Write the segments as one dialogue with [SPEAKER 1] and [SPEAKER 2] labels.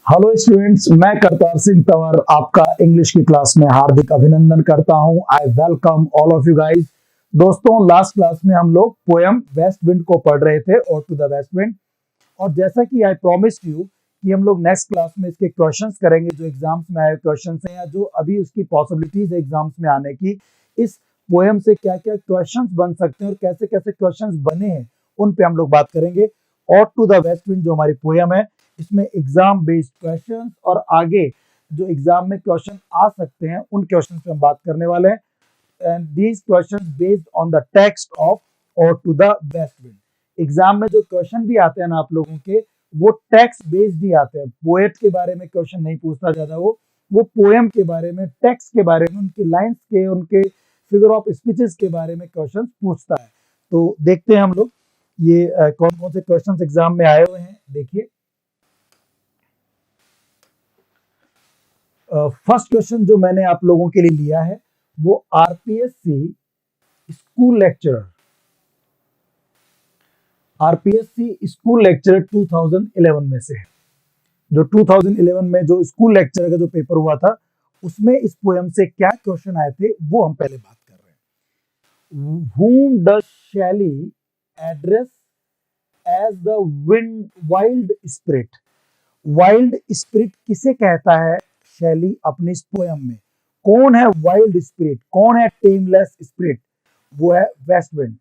[SPEAKER 1] Hello students, मैं करतार सिंह तंवर आपका English की क्लास में हार्दिक अभिनंदन करता हूं। I welcome all of you guys. दोस्तों, लास्ट क्लास में हम लोग पोएम वेस्ट विंड को पढ़ रहे थे, और टू द वेस्ट विंड। और जैसा कि आई प्रॉमिस यू कि हम लोग नेक्स्ट क्लास में इसके क्वेश्चंस करेंगे, जो एग्जाम्स में आए क्वेश्चंस हैं या जो अभी उसकी पॉसिबिलिटीज है एग्जाम्स में आने की। इस पोएम से क्या क्या क्वेश्चंस बन सकते हैं और कैसे कैसे क्वेश्चंस बने हैं, उन पे हम लोग बात करेंगे। और टू द वेस्ट विंड जो हमारी पोएम है, इसमें एग्जाम बेस्ड क्वेश्चंस और आगे जो एग्जाम में क्वेश्चन आ सकते हैं उन क्वेश्चन पे हम बात करने वाले हैं। And these questions based on the text of ode to the west wind. Exam में जो क्वेश्चन भी आते हैं ना आप लोगों के, वो टेक्स्ट बेस्ड ही आते हैं। पोएट के बारे में क्वेश्चन नहीं पूछता ज्यादा, वो पोएम के बारे में, टेक्स्ट के बारे में, उनकी लाइंस के, उनके फिगर ऑफ स्पीचेस के बारे में क्वेश्चन पूछता है। तो देखते हैं हम लोग ये कौन कौन से क्वेश्चन एग्जाम में आए हुए हैं। देखिए, फर्स्ट क्वेश्चन जो मैंने आप लोगों के लिए लिया है वो RPSC school lecturer, RPSC school lecturer 2011 में से है। जो 2011 में जो स्कूल लेक्चरर का जो पेपर हुआ था, उसमें इस पोएम से क्या क्वेश्चन आए थे वो हम पहले बात कर रहे हैं। Whom does Shelley address as the wild spirit? Wild spirit किसे कहता है शैली अपनी इस पोयम में? कौन है वाइल्ड स्पिरिट, कौन है टेमलेस स्पिरिट? वो है waste wind.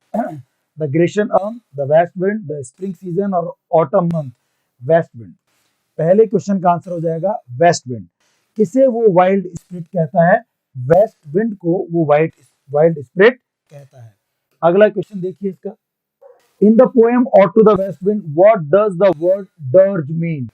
[SPEAKER 1] The Grecian earn, the west wind, the spring season और ऑटम मंथ, वेस्ट विंड। पहले क्वेश्चन का आंसर हो जाएगा वेस्ट विंड। किसे वो वाइल्ड स्पिरिट कहता है? वेस्ट विंड को वो वाइल्ड स्पिरिट कहता है। अगला क्वेश्चन देखिए इसका। In the poem ode to the west wind, what does the word dirge mean?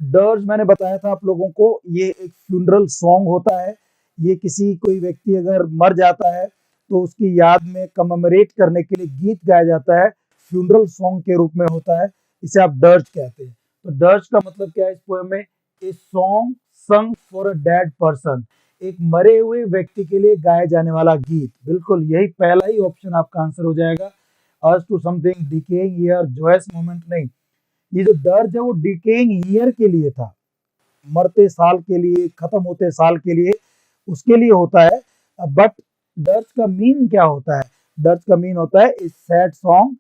[SPEAKER 1] Dirge मैंने बताया था आप लोगों को, ये एक फ्यूनरल सॉन्ग होता है। ये किसी कोई व्यक्ति अगर मर जाता है तो उसकी याद में कमेमोरेट करने के लिए गीत गाया जाता है, फ्यूनरल सॉन्ग के रूप में होता है। इसे आप डर्ज कहते हैं। तो डर्ज का मतलब क्या है इस पोएम में? ए सॉन्ग संग फॉर अ डेड पर्सन, एक मरे हुए व्यक्ति के लिए गाया जाने वाला गीत। बिल्कुल यही पहला ही ऑप्शन आपका आंसर हो जाएगा। Dirge to something decaying year, joyous moment नहीं। ये जो दर्ज है वो डिकेइंग ईयर के लिए था, मरते साल के लिए, खत्म होते साल के लिए, उसके लिए होता है। बट दर्ज का मीन क्या होता है? दर्ज का मीन होता है is sad song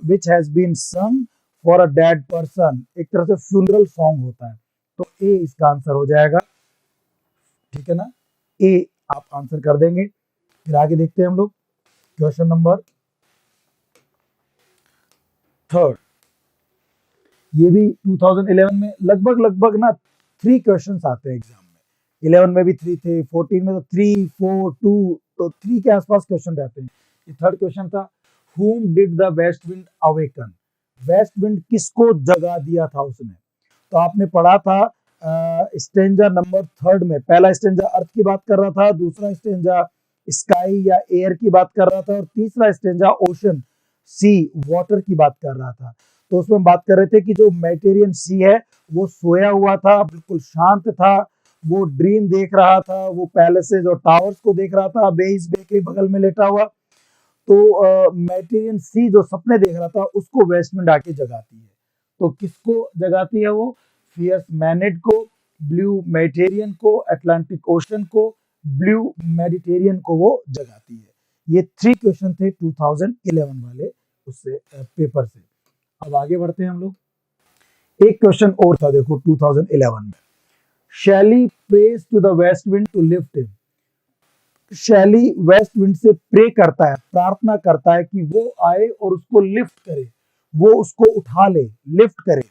[SPEAKER 1] which has been sung for a dead person, एक तरह से फ्यूनरल सॉन्ग होता है। तो ए इसका आंसर हो जाएगा, ठीक है ना? ए आप आंसर कर देंगे। फिर आगे देखते हैं हम लोग क्वेश्चन नंबर थर्ड। ये भी 2011 में लगभग लगभग ना 3 क्वेश्चंस आते हैं एग्जाम में। 11 में भी 3 थे, 14 में तो 3, 4, 2, तो 3 के आसपास क्वेश्चन रहते हैं। ये थर्ड क्वेश्चन था, whom did the west wind awaken? Waste wind किसको जगा दिया था उसने? तो आपने पढ़ा था स्टेंजा नंबर थर्ड में, पहला स्टेंजा अर्थ की बात कर रहा था, दूसरा स्टेंजा स्काई या एयर की बात कर रहा था, और तीसरा स्टेंजा ओशन, सी, वाटर की बात कर रहा था। तो उसमें बात कर रहे थे कि जो मेडिटेरियन सी है वो सोया हुआ था, बिल्कुल शांत था, वो ड्रीम देख रहा था, वो पैलेसेज और टावर्स को देख रहा था बेइस बे के बगल में लेटा हुआ। तो मेडिटेरियन सी जो सपने देख रहा था उसको वेस्ट विंड आके जगाती है। तो किसको जगाती है वो? फियर्स मैनेड को, ब्लू मेडिटेरियन को, अटलांटिक ओशन को, ब्लू मेडिटेरियन को वो जगाती है। ये 3 क्वेश्चन थे 2011 वाले उससे पेपर से। अब आगे बढ़ते हैं हम लोग। एक क्वेश्चन और था देखो 2011 में, Shelley prays to the west wind to lift him. Shelley west wind से प्रे करता है, प्रार्थना करता है कि वो आए और उसको लिफ्ट करे, वो उसको उठा ले, लिफ्ट करे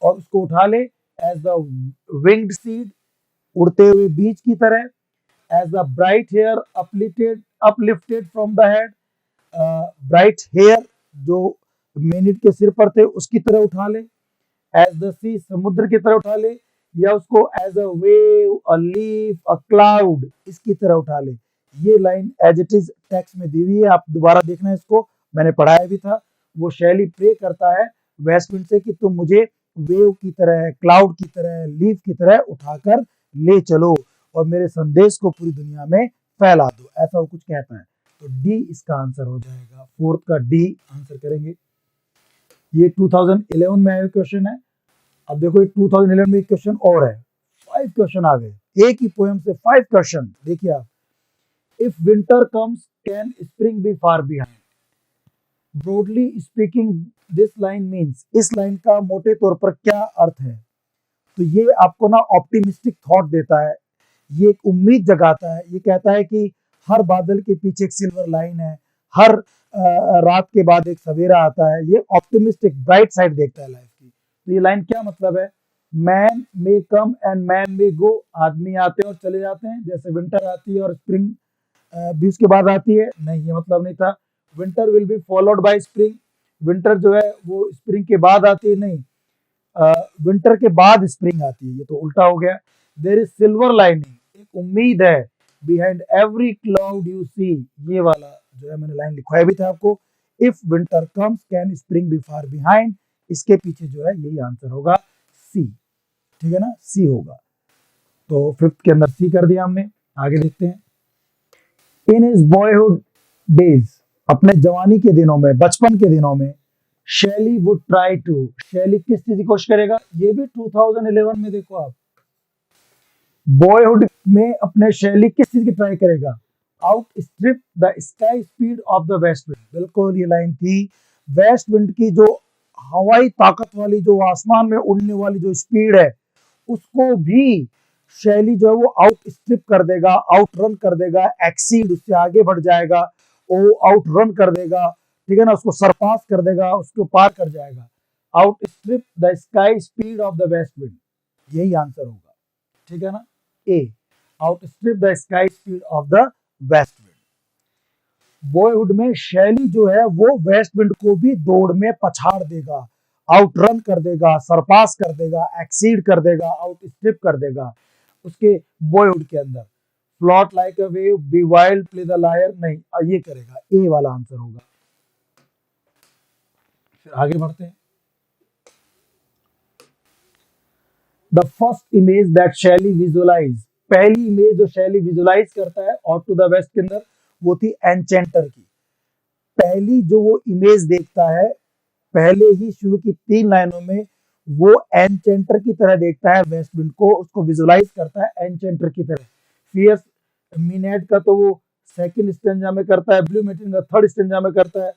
[SPEAKER 1] और उसको उठा ले एज द विंग्ड सीड, उड़ते हुए बीज की तरह, as the bright hair uplifted from the head, bright hair जो मिनट के सिर पर थे उसकी तरह उठा ले, एज द सी, समुद्र की तरह उठा ले, या उसको as a wave, a leaf, a cloud, इसकी तरह उठा ले। ये line as it is text में दी हुई है, आप दोबारा देखना इसको, मैंने पढ़ाया भी था। वो शैली प्रे करता है वेस्ट विंड से कि तुम मुझे वेव की तरह, क्लाउड की तरह, लीफ की तरह उठाकर ले चलो और मेरे संदेश को पूरी दुनिया में फैला दो, ऐसा वो कुछ कहता है। तो डी इसका आंसर हो जाएगा, फोर्थ का डी आंसर करेंगे। ये 2011 में आया क्वेश्चन है। अब देखो 2011 में एक क्वेश्चन और है, 5 क्वेश्चन आ गए एक ही पोएम से, 5 क्वेश्चन। देखिए आप, if winter comes can spring be far behind. Broadly speaking this line means, इस लाइन का मोटे तौर पर क्या अर्थ है? तो ये आपको ना ऑप्टिमिस्टिक थॉट देता है, ये एक उम्मीद जगाता है, ये कहता है कि हर बादल के पीछे एक सिल्वर लाइन है, हर रात के बाद एक सवेरा आता है। ये ऑप्टिमिस्टिक ब्राइट साइड देखता है लाइफ की। तो ये लाइन क्या मतलब है? Men may come and men may go, आदमी आते हैं और चले जाते हैं, जैसे विंटर आती है और स्प्रिंग भी उसके बाद आती है, नहीं ये मतलब नहीं था। Winter will be followed by spring, winter जो है वो स्प्रिंग के बाद आती है, नहीं, विंटर के बाद स्प्रिंग आती है, ये तो उल्टा हो गया। देयर इज सिल्वर लाइनिंग, एक उम्मीद है, behind every cloud you see, ये वाला जो है मैंने लाइन लिखवाया भी था आपको। If winter comes can spring be far behind, इसके पीछे जो है यही आंसर होगा, सी। ठीक है ना, सी होगा। तो फिफ्थ के अंदर सी कर दिया हमने। आगे देखते हैं। इन हिज बॉयहुड डेज, अपने जवानी के दिनों में, बचपन के दिनों में, शैली वुड ट्राई टू, शैली किस चीज की कोशिश करेगा? ये भी 2011 में देखो आप, बॉयहुड में अपने शैली किस चीज की ट्राई करेगा? Out strip the sky speed of the west wind. बिल्कुल ये लाइन थी, वेस्ट विंड की जो हवाई ताकत वाली, जो आसमान में उड़ने वाली जो स्पीड है, उसको भी शैली जो है वो आउट स्ट्रिप कर देगा, आउट रन कर देगा, एक्सीड, उससे आगे बढ़ जाएगा, वो आउट रन कर देगा, ठीक है ना, उसको सरपास कर देगा, उसको पार कर जाएगा। Outstrip the sky speed of the west wind, यही आंसर होगा। ठीक है ना, A, outstrip the sky speed of the west wind. Boyhood में शैली जो है वो वेस्ट विंड को भी दौड़ में पछाड़ देगा, आउट रन कर देगा, सरपास कर देगा, एक्सीड कर देगा, आउट स्ट्रिप कर देगा उसके बॉयहुड के अंदर। Float like a wave, be wild, play the lyre, नहीं, ये करेगा, ए वाला आंसर होगा। फिर आगे बढ़ते हैं। द फर्स्ट इमेज दैट शैली विजुअलाइज, पहली इमेज जो शैली विजुअलाइज करता है आउट टू द वेस्ट के अंदर, वो थी एनचेंटर की। पहली जो वो इमेज देखता है, पहले ही शुरू की 3 लाइनों में वो एनचेंटर की तरह देखता है वेस्ट विंड को, उसको विजुअलाइज करता है एनचेंटर की तरह। फियर्स मिनेट का तो वो सेकंड स्टेंजा में करता है, ब्लू मेटिन का थर्ड स्टेंजा में करता है,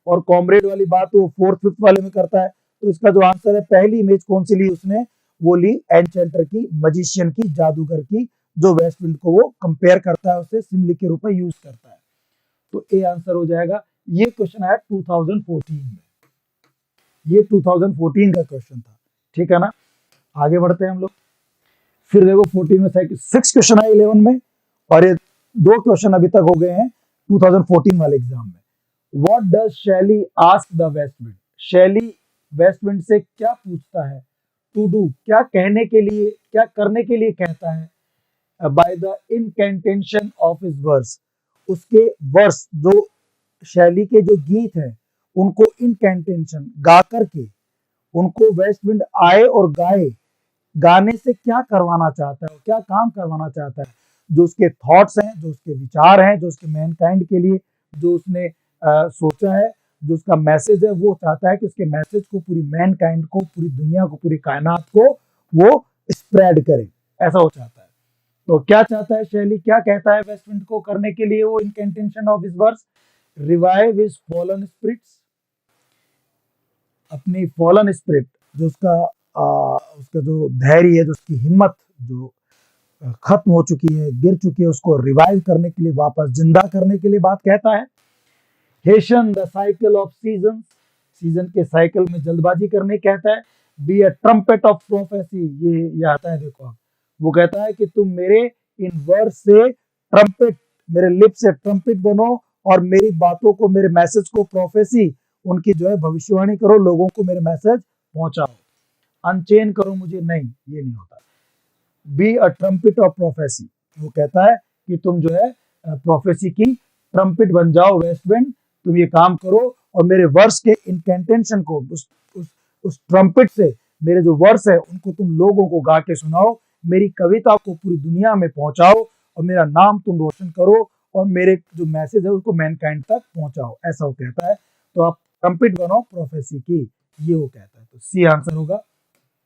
[SPEAKER 1] और कॉमरेड वाली बात वो फोर्थ फिफ्थ वाले में करता है। तो इसका जो आंसर है, पहली इमेज कौन सी ली उसने? वो ली एनचेंटर की, मजिशियन की, जादूगर की, जो वेस्ट विंड को वो कंपेयर करता है, उसे सिमली के रूप में यूज करता है। तो ए आंसर हो जाएगा। ये क्वेश्चन आया 2014 में, ये 2014 का क्वेश्चन था। ठीक है ना, आगे बढ़ते हैं हम लोग। फिर देखो 14 में 6 क्वेश्चन आए 11 में, और ये 2 क्वेश्चन अभी तक हो गए हैं 2014 वाले एग्जाम में। व्हाट डज शैली ask the west wind, Shelley west wind से क्या पूछता है? टू डू, क्या कहने के लिए, क्या करने के लिए कहता है? By the incantation of his verse, उसके वर्स, जो शैली के जो गीत हैं उनको इनकेंटेशन गा करके उनको वेस्ट विंड आए और गाए। गाने से क्या करवाना चाहता है, क्या काम करवाना चाहता है? जो उसके थॉट्स हैं, जो उसके विचार हैं, जो उसके मैनकाइंड के लिए जो उसने सोचा है, जो उसका मैसेज है, वो चाहता है कि उसके मैसेज को पूरी मैनकाइंड को, पूरी दुनिया को, पूरी कायनात को वो स्प्रेड करे, ऐसा वो चाहता है। तो क्या चाहता है शैली, क्या कहता है वेस्ट विंड को करने के लिए वो incantation of his verse? Revive his fallen spirits, अपनी फॉलन स्पिरिट, जो उसका जो धैर्य है, जो उसकी हिम्मत जो खत्म हो चुकी है, गिर चुकी है, उसको रिवाइव करने के लिए, वापस जिंदा करने के लिए बात कहता है। Hasten the cycle of season, season के साइकिल में जल्दबाजी करने कहता है। Be a trumpet of prophecy, ये आता है, देखो आप, वो कहता है कि तुम मेरे इन वर्ड्स से ट्रम्पेट, मेरे लिप से ट्रम्पेट बनो, और मेरी बातों को, मेरे मैसेज को, प्रोफेसी उनकी जो है भविष्यवाणी करो, लोगों को मेरे मैसेज पहुंचाओ। अनचेन करो मुझे, नहीं, ये नहीं होता। B a trumpet of prophecy, वो कहता है कि तुम जो है प्रोफेसी की ट्रम्पेट बन जाओ वेस्ट विंड, तुम ये काम करो, और मेरे वर्स के इनकेंटेशन को, उस ट्रम्पेट से मेरे जो वर्स है उनको तुम लोगों को गा के सुनाओ, मेरी कविता को पूरी दुनिया में पहुंचाओ, और मेरा नाम तुम रोशन करो, और मेरे जो मैसेज है उसको मैनकाइंड तक पहुंचाओ, ऐसा वो कहता है। तो आप ट्रम्पेट बनो प्रोफेसी की, ये वो कहता है। तो सी आंसर होगा।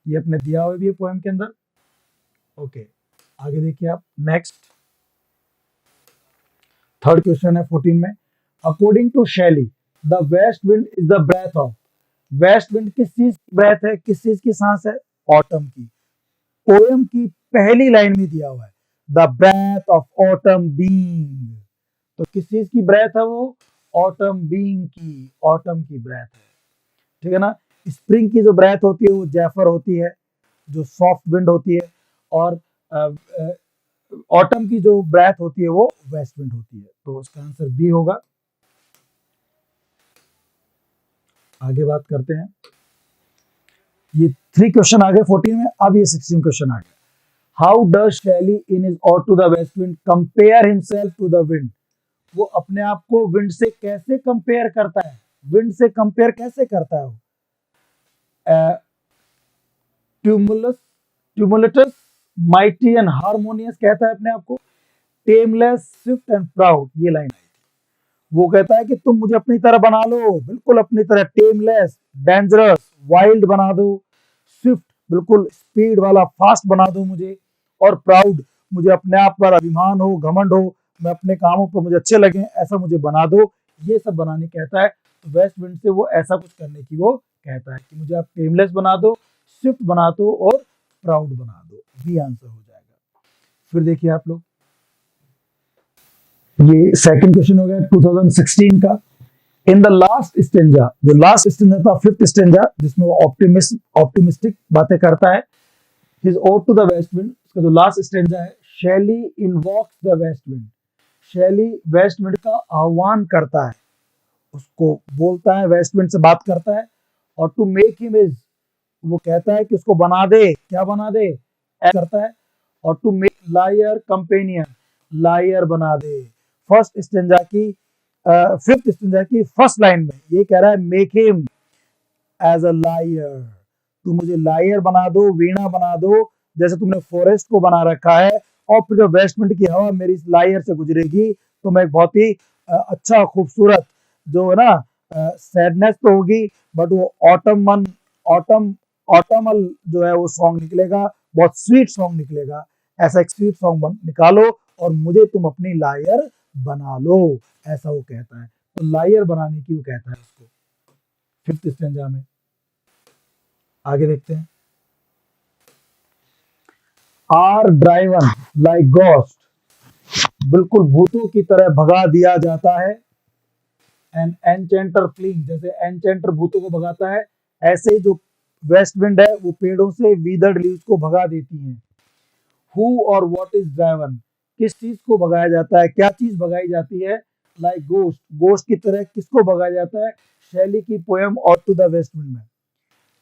[SPEAKER 1] ये अपने दिया हुआ भी है पोएम के अंदर। ओके, आगे देखिए आप नेक्स्ट। थर्ड क्वेश्चन है 14 में, according to Shelley the west wind is the breath of. West wind किस चीज की ब्रेथ है, किस चीज की सांस है? ऑटम की। पोएम की पहली लाइन में दिया हुआ है the breath of autumn being. तो किस चीज की ब्रेथ है वो? ऑटम बीइंग की, ऑटम की ब्रेथ है, ठीक है ना। स्प्रिंग की जो ब्रेथ होती है वो जेफर होती है, जो सॉफ्ट विंड होती है, और ऑटम की जो ब्रेथ होती है वो वेस्ट विंड होती है। तो इसका आंसर बी होगा। आगे बात करते हैं, ये 3 क्वेश्चन आ गए 14 में, अब ये 16 क्वेश्चन आ गया। How does Shelley in his ode to the west wind compare himself to the wind. वो अपने आप को विंड से कैसे कंपेयर करता है? विंड से कंपेयर कैसे करता है वो? ट्यूमुलस ट्यूमुलेटस माइटी एंड हार्मोनियस कहता है अपने आप को, टेमलेस स्विफ्ट एंड प्राउड, ये लाइन आई थी। वो कहता है कि तुम मुझे अपनी तरह बना लो, बिल्कुल अपनी तरह, टेमलेस, डेंजरस, वाइल्ड बना दो, स्विफ्ट बिल्कुल स्पीड वाला, फास्ट बना दो मुझे, और प्राउड, मुझे अपने आप पर अभिमान हो, घमंड हो, मैं अपने कामों पर मुझे अच्छे लगे, ऐसा मुझे बना दो, ये सब बनाने कहता है। तो वेस्ट विंड से वो ऐसा कुछ करने की वो कहता है कि मुझे आप टेमलेस बना दो, स्विफ्ट बना दो और प्राउड बना दो। बी आंसर हो जाएगा। फिर देखिए आप लोग, ये सेकंड क्वेश्चन हो गया 2016 का। इन द लास्ट स्टेंजा, जो लास्ट स्टेंजा था, फिफ्थ स्टेंजा, जिसमें वो ऑप्टिमिस्टिक बातें करता है, his ode to the west wind, उसका जो लास्ट स्टेंजा है, Shelley invokes the west wind. Shelley west wind का आह्वान करता है, उसको बोलता है, वेस्ट विंड से बात करता है, और टू मेक हिम इज, वो कहता है कि उसको बना दे, क्या बना दे? करता है, और to make lyre companion, lyre बना दे। फर्स्ट स्टेंजा की फिफ्थ स्टेंजा की फर्स्ट लाइन में ये कह रहा है, make him as a lyre, तू मुझे लायर बना दो, वीणा बना दो, जैसे तुमने फॉरेस्ट को बना रखा है, और फिर जब वेस्ट विंड की हवा मेरी इस लायर से गुजरेगी तो मैं एक बहुत ही अच्छा खूबसूरत, जो है ना, सैडनेस तो होगी, बट वो ऑटम ऑटमल जो है वो सॉन्ग निकलेगा, बहुत स्वीट सॉन्ग निकलेगा। ऐसा एक स्वीट सॉन्ग निकालो और मुझे तुम अपनी लायर बना लो, ऐसा वो कहता है। तो लायर बनाने की वो कहता है उसको फिफ्थ स्टेंजा में। आगे देखते हैं, आर ड्राइवन लाइक गोस्ट, बिल्कुल भूतों की तरह भगा दिया जाता है। एन एनचेंटर फ्लिंग, जैसे एनचेंटर भूतों को भगाता है, ऐसे ही जो वेस्ट विंड है वो पेड़ों से वीदर्ड लीव्स को भगा देती है। हु और व्हाट इज ड्राइवन, किस चीज को भगाया जाता है, क्या चीज भगाई जाती है? लाइक गोस्ट, गोस्ट की तरह किसको भगाया जाता है? शैली की poem ode to the west wind में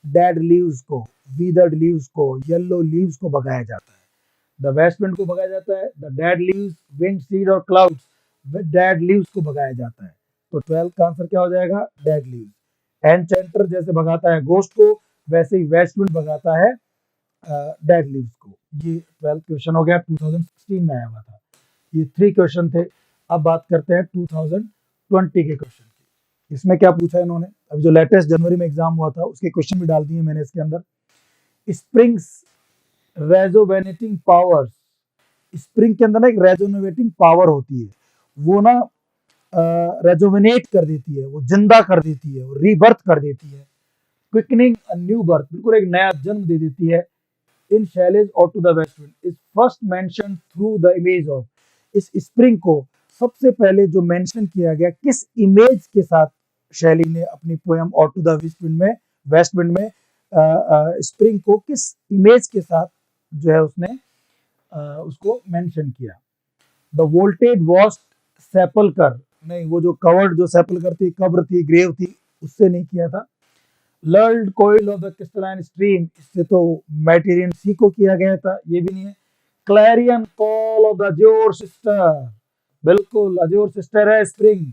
[SPEAKER 1] डेड लीव्स को, वीदर्ड लीव्स को, येलो लीव्स को भगाया जाता है। द वेस्ट विंड को भगाया जाता है, the dead leaves, wind, seed और क्लाउड्स, डेड लीव्स को भगाया जाता है। तो 12 का आंसर क्या हो जाएगा? Dead leaves. एनचेंटर जैसे भगाता है गोस्ट को, वैसे ही वेस्ट विंड भगाता है डेड लीव्स को। ये 12 क्वेश्चन हो गया, 2016 में आया हुआ था। ये 3 क्वेश्चन थे। अब बात करते हैं 2020 के क्वेश्चन की। इसमें क्या पूछा है इन्होंने, अभी जो लेटेस्ट जनवरी में एग्जाम हुआ था उसके क्वेश्चन भी डाल दिए मैंने इसके अंदर। स्प्रिंग्स रेजोवेटिंग पावर्स, स्प्रिंग के अंदर ना एक रेजोनेटिंग पावर होती है, वो ना रेजोनेट कर देती है, वो जिंदा कर देती है, वो रीबर्थ कर देती है, क्विकनिंग अ न्यू बर्थ, बिल्कुल एक नया जन्म दे देती है। In Shelley's ode to the west wind is first mention through the image of, इस स्प्रिंग को सबसे पहले जो मेंशन किया गया किस इमेज के साथ, शैली ने अपनी poem ode to the west wind में स्प्रिंग को किस इमेज के साथ जो है उसने उसको मेंशन किया? द वोल्टेज वॉस्ट सेपलकर, नहीं, वो जो कवर्ड, जो सेपलकर थी, कब्र थी, ग्रेव थी, उससे नहीं किया था। लर्ल्ड कोयल ऑफ द क्रिस्टलाइन स्ट्रीम, इससे तो मेडिटेरियन सी को किया गया था, ये भी नहीं है। Clarion call of the azure sister, बिल्कुल अजोर सिस्टर है स्प्रिंग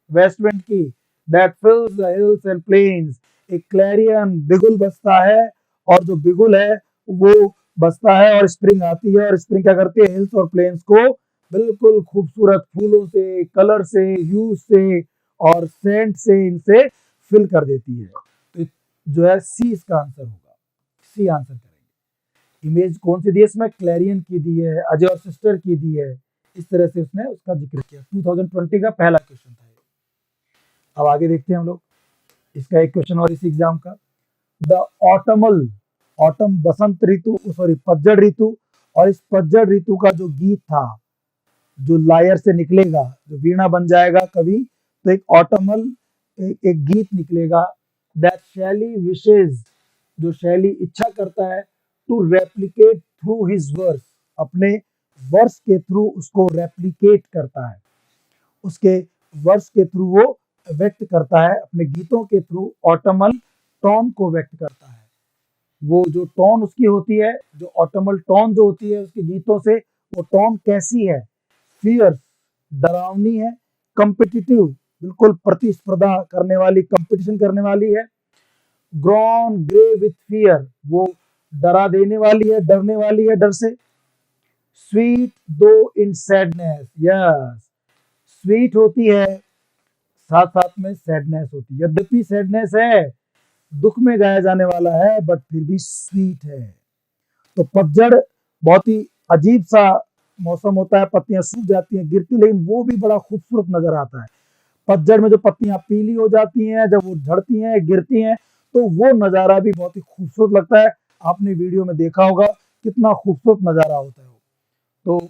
[SPEAKER 1] वेस्ट विंड की, that fills the hills and plains, एक क्लैरियन बिगुल बजता है, और जो बिगुल है वो बजता है और स्प्रिंग आती है, और स्प्रिंग क्या करती है? हिल्स और प्लेन्स को बिल्कुल खूबसूरत फूलों से, कलर से, ह्यू से और सेंट से इनसे फिल कर देती है। तो जो है सी इसका आंसर होगा, सी आंसर करेंगे। इमेज कौन सी दी है इसमें, क्लैरियन की दी है, अजय और सिस्टर की दी है, इस तरह से उसने उसका जिक्र किया। 2020 का पहला क्वेश्चन था ये। अब आगे देखते हैं हम लोग इसका एक क्वेश्चन और इस एग्जाम का। द ऑटमल, ऑटम बसंत ऋतु, सॉरी पतझड़ ऋतु, और इस पतझड़ ऋतु का जो गीत था, जो लायर से निकलेगा, जो वीणा बन जाएगा कभी, तो एक ऑटमल एक गीत निकलेगा। दैट शैली विशेज, जो शैली इच्छा करता है, to replicate through his verse, अपने वर्स के थ्रू उसको रेप्लिकेट करता है, उसके वर्स के थ्रू वो व्यक्त करता है, अपने गीतों के थ्रू ऑटमल टोन को व्यक्त करता है। वो जो टोन उसकी होती है, जो ऑटमल टोन जो होती है उसके गीतों से, वो टोन कैसी है, फियर्स, डरावनी है, कॉम्पिटिटिव, बिल्कुल प्रतिस्पर्धा करने वाली, कंपटीशन करने वाली है, ग्रॉन ग्रे विथ फियर, वो डरा देने वाली है, डरने वाली है डर से, स्वीट दो इन सैडनेस, यस स्वीट होती है, साथ साथ में सैडनेस होती है, यद्यपि सैडनेस है, दुख में गाया जाने वाला है, बट फिर भी स्वीट है। तो पतझड़ बहुत ही अजीब सा मौसम होता है, पत्तियां सूख जाती हैं, गिरती, लेकिन वो भी बड़ा खूबसूरत नजर आता है। पतझड़ में जो पत्तियां पीली हो जाती हैं, जब वो झड़ती हैं, गिरती हैं, तो वो नजारा भी बहुत ही खूबसूरत लगता है। आपने वीडियो में देखा होगा कितना खूबसूरत नजारा होता है वो। तो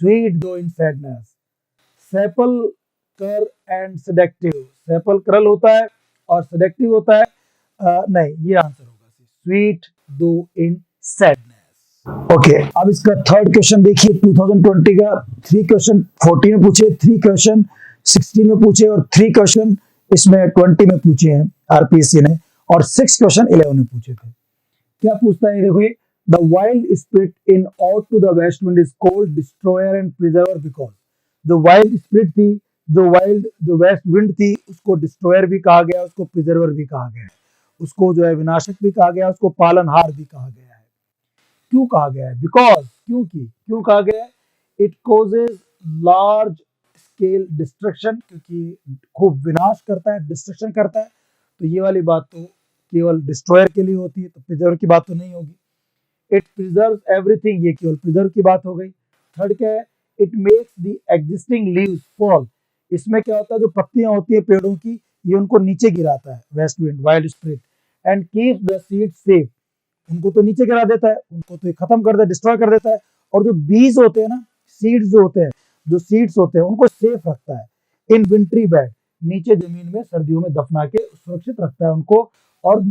[SPEAKER 1] स्वीट दो इन सैडनेस, सेपल कर एंड सेडेक्टिव, सेपल करल होता है और सेडेक्टिव होता है, नहीं ये आंसर होगा स्वीट दो इन सैडनेस। ओके, अब इसका थर्ड क्वेश्चन देखिए 2020 का। 3 क्वेश्चन 14 में पूछे, 3 क्वेश्चन 16 में पूछे और 3 क्वेश्चन इसमें 20 में पूछे हैं आरपीएससी ने, और 6 क्वेश्चन 11 में पूछे थे। क्या पूछता है देखो, the wild spirit in ode to the west wind is called destroyer and preserver because, जो वाइल्ड स्पिरिट थी, जो वेस्ट विंड थी, उसको डिस्ट्रॉयर भी कहा गया, उसको प्रिजर्वर भी कहा गया है, उसको जो है विनाशक भी कहा गया, उसको पालनहार भी कहा गया है। क्यों कहा गया है, बिकॉज, क्योंकि, क्यों कहा गया है, it causes large scale destruction, क्योंकि खूब विनाश करता है, डिस्ट्रक्शन करता है। तो ये वाली बात तो केवल डिस्ट्रॉयर के लिए होती है, तो प्रिजर्व की बात तो नहीं होगी। इट प्रिजर्व एवरीथिंग, ये केवल प्रिजर्व की बात हो गई। थर्ड क्या है, it makes the existing leaves fall, इसमें क्या होता है, जो पत्तियां होती है पेड़ों की, ये उनको नीचे गिराता है west wind, wild spirit, and keeps the seed safe, उनको तो नीचे गिरा देता है, उनको तो खत्म कर देता है, डिस्ट्रॉय कर देता है। और जो बीज होते हैं ना, सीड्स जो होते हैं, जो सीड्स होते हैं, उनको सेफ रखता है इन विंट्री बेड, नीचे जमीन में सर्दियों में दफना के सुरक्षित रखता है उनको, और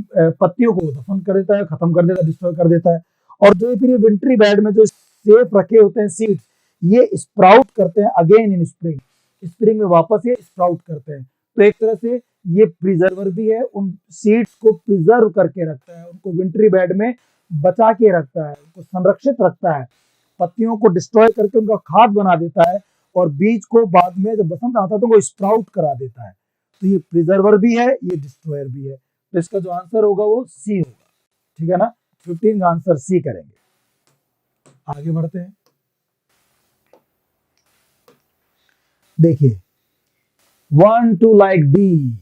[SPEAKER 1] पत्तियों को दफन कर देता है, खत्म कर देता है, डिस्ट्रॉय कर देता है। और जो फिर ये विंट्री बेड में जो सेफ रखे होते हैं सीड्स, ये स्प्राउट करते हैं अगेन इन स्प्रिंग, स्प्रिंग में वापस ये स्प्राउट करते हैं। तो एक तरह से ये प्रिजर्वर भी है, उन सीड्स को प्रिजर्व करके रखता है, उनको विंट्री बेड में बचा के रखता है, उनको संरक्षित रखता है, पत्तियों को डिस्ट्रॉय करके उनका खाद बना देता है, और बीज को बाद में जब बसंत आता है तो वो स्प्राउट करा देता है। तो ये प्रिजर्वर भी है, ये डिस्ट्रॉयर भी है। तो इसका जो आंसर होगा वो सी होगा, ठीक है ना। 15 का आंसर सी करेंगे। आगे बढ़ते हैं, देखिए 1 2 लाइक दी,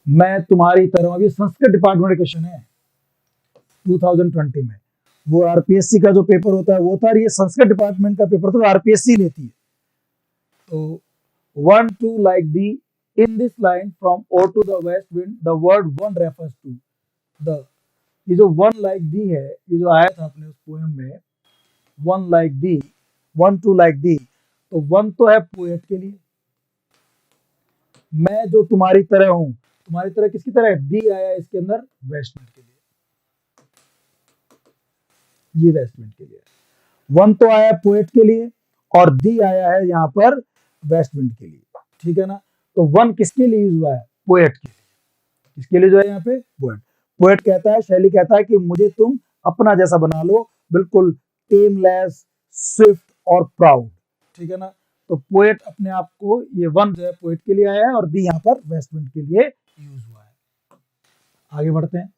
[SPEAKER 1] मैं तुम्हारी तरह, अभी संस्कृत डिपार्टमेंट का क्वेश्चन है 2020 में। वो आरपीएससी का जो पेपर होता है वो था, ये संस्कृत डिपार्टमेंट का पेपर तो आरपीएससी लेती है। तो 1 2 like the, in this line from ode to the west wind the word one refers to the, ये जो 1 लाइक दी है, ये जो आया था अपने उस पोएम में 1 लाइक दी, 1 2 लाइक दी, तो 1 तो है पोएट के लिए, मैं जो तुम्हारी तरह हूं, तुम्हारी तरह किसकी तरह है, दी आया है इसके अंदर वेस्ट विंड के लिए, ये वेस्ट विंड के लिए। 1 तो आया है पोएट के लिए और दी आया है यहाँ पर वेस्ट विंड के लिए, ठीक है ना। तो 1 किसके लिए यूज हुआ है, पोएट के लिए, किसके लिए जो है यहाँ पे, पोएट। पोएट कहता है, शैली कहता है कि मुझे तुम अपना जैसा बना लो, बिल्कुल टेमलेस, स्विफ्ट और प्राउड, ठीक है ना। तो पोएट अपने आप को, ये 1 जो है पोएट के लिए आया है और दी यहाँ पर वेस्ट विंड के लिए यूज हुआ है। आगे बढ़ते हैं,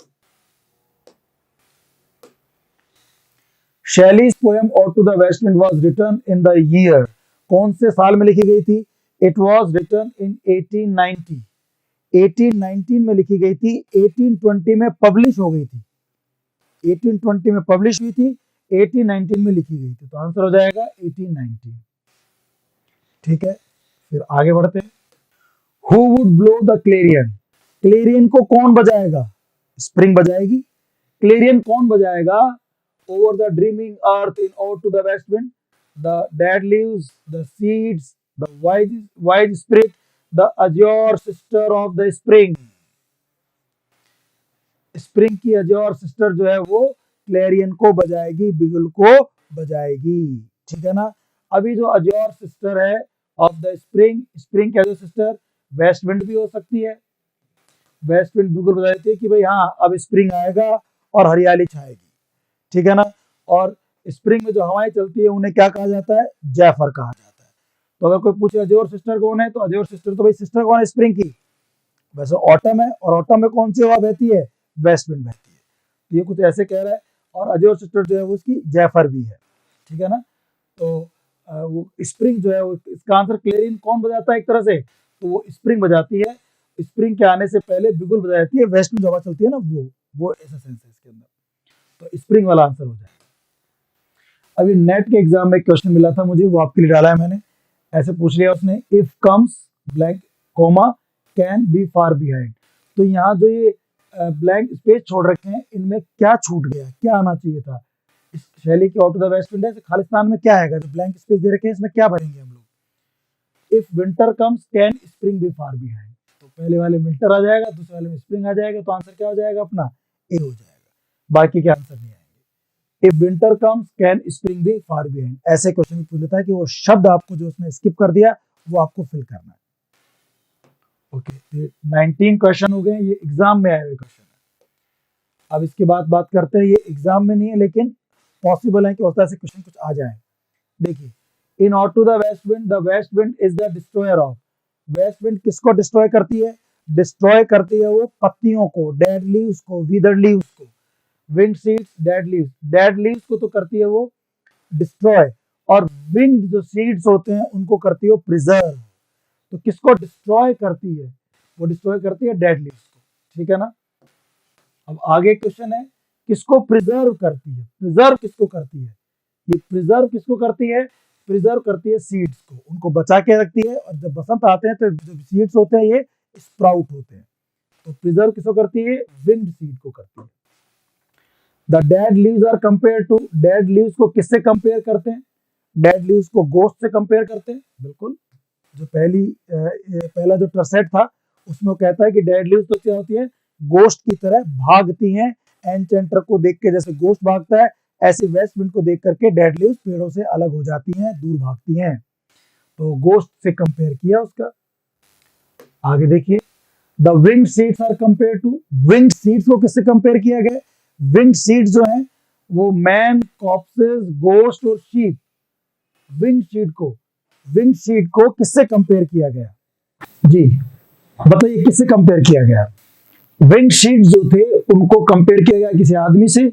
[SPEAKER 1] Shelley's poem ode to the west wind was written in the year, कौन से साल में लिखी गई थी, इट वाज रिटन इन 1890, 1819 में लिखी गई थी, 1820 में पब्लिश हो गई थी, 1820 में पब्लिश हुई थी, 1819 में लिखी गई थी, तो आंसर हो जाएगा 1819। ठीक है, फिर आगे बढ़ते हैं। Who would blow the clarion? Clarion को कौन बजाएगा? स्प्रिंग बजाएगी। क्लेरियन कौन बजाएगा? Over the dreaming earth in ode to the west wind, the dead leaves, the seeds, the wild spirit, the azure sister of the spring. Spring की azure sister जो है वो क्लेरियन को बजाएगी, बिगुल को बजाएगी। ठीक है ना। अभी जो अज्योर सिस्टर है ऑफ द स्प्रिंग, स्प्रिंग की अज्योर सिस्टर वेस्ट विंड भी हो सकती है। वेस्ट विंड बिगुल बजा देती है कि भाई हाँ अब स्प्रिंग आएगा और हरियाली छाएगी। ठीक है ना। और स्प्रिंग में जो हवाएं चलती है उन्हें क्या कहा जाता है? जैफर कहा जाता है। तो अगर कोई पूछे अज्योर सिस्टर कौन है, तो अज्योर सिस्टर तो भाई सिस्टर कौन है स्प्रिंग की? वैसे ऑटम है, और ऑटम में कौन सी हवा बहती है? वेस्ट विंड बहती है। तो ये कुछ ऐसे कह रहा है। और अज्योर सिस्टर जो है वो उसकी जैफर भी है। ठीक है ना। तो वो स्प्रिंग जो है वो, इसका आंसर क्लेरिन कौन बजाता है एक तरह से? तो वो स्प्रिंग बजाती है। स्प्रिंग के आने से पहले बिगुल बजाती है, वेस्ट में जो हवा चलती है ना वो ऐसा सेंस है इसके अंदर। तो स्प्रिंग वाला आंसर हो जाएगा। अभी नेट के एग्जाम में क्वेश्चन मिला था मुझे, वो आपके लिए डाला है मैंने। ऐसे पूछ लिया उसने, if comes blank comma can be far behind. तो यहाँ जो ये ब्लैंक स्पेस छोड़ रखे हैं, इनमें क्या छूट गया, क्या आना चाहिए था? इस शैली की out of the west wind है, खालिस्तान में क्या आएगा? जो ब्लैंक स्पेस दे रखे हैं इसमें क्या भरेंगे हम लोग? If winter comes can spring be far behind. तो पहले वाले विंटर आ जाएगा, दूसरे वाले में स्प्रिंग आ जाएगा, तो आंसर क्या हो जाएगा अपना? ए हो जाएगा। बाकी के आंसर नहीं आएंगे। If winter comes can spring be far behind, ऐसे क्वेश्चन पूछ लेता है कि वो शब्द आपको जो उसने स्किप कर दिया वो आपको फिल करना है। ओके, 19 क्वेश्चन हो गए, ये एग्जाम में आए हुए क्वेश्चन है। अब इसके बाद बात करते हैं, ये एग्जाम में नहीं है लेकिन पॉसिबल है कि होता है ऐसे क्वेश्चन कुछ आ जाए। देखिए, in ode to the west wind is the destroyer of. West wind किसको डिस्ट्रॉय करती है? डिस्ट्रॉय करती है वो पत्तियों को, डेड लीव्स को, विदर्ड लीव्स को। विंड सीड्स, डेड लीव्स को तो करती है वो डिस्ट्रॉय, और विंड जो सीड्स होते हैं उनको करती है वो प्रिजर्व। तो किसको डिस्ट्रॉय करती है? वो डिस्ट्रॉय करती है डेड लीव्स को। ठीक है ना। अब आगे क्वेश्चन है, किसको प्रिजर्व करती है? प्रिजर्व किसको करती है? ये प्रिजर्व किसको करती है? प्रिजर्व करती है सीड्स को, उनको बचा के रखती है। और जब बसंत आते हैं तो जो सीड्स होते हैं ये स्प्राउट होते हैं। तो प्रिजर्व किसको करती है? विंड सीड को करती है। The dead leaves are compare to, dead leaves को किससे कंपेयर करते हैं? डेड लीव्स को गोस्ट से कंपेयर करते हैं, बिल्कुल। जो पहला जो ट्रसेट था उसमें वो कहता है कि डेड लीव्स तो क्या होती है? गोस्ट की तरह भागती हैं। एनचेंटर को देख के जैसे गोस्ट भागता है, ऐसे वेस्ट विंड को देख करके डेड लीव्स पेड़ों से अलग हो जाती हैं, दूर भागती हैं। तो गोस्ट से कंपेयर किया उसका। आगे देखिए, the wind seeds are compare to, wind seeds को किससे कंपेयर किया गया? विंड सीड्स जो हैं वो मैन, कॉप्सेस, गोस्ट और शीप। विंड सीड को किससे कंपेयर किया गया? जी बताइए, किससे कंपेयर किया गया? विंड सीड्स जो थे उनको कंपेयर किया गया किसी आदमी से।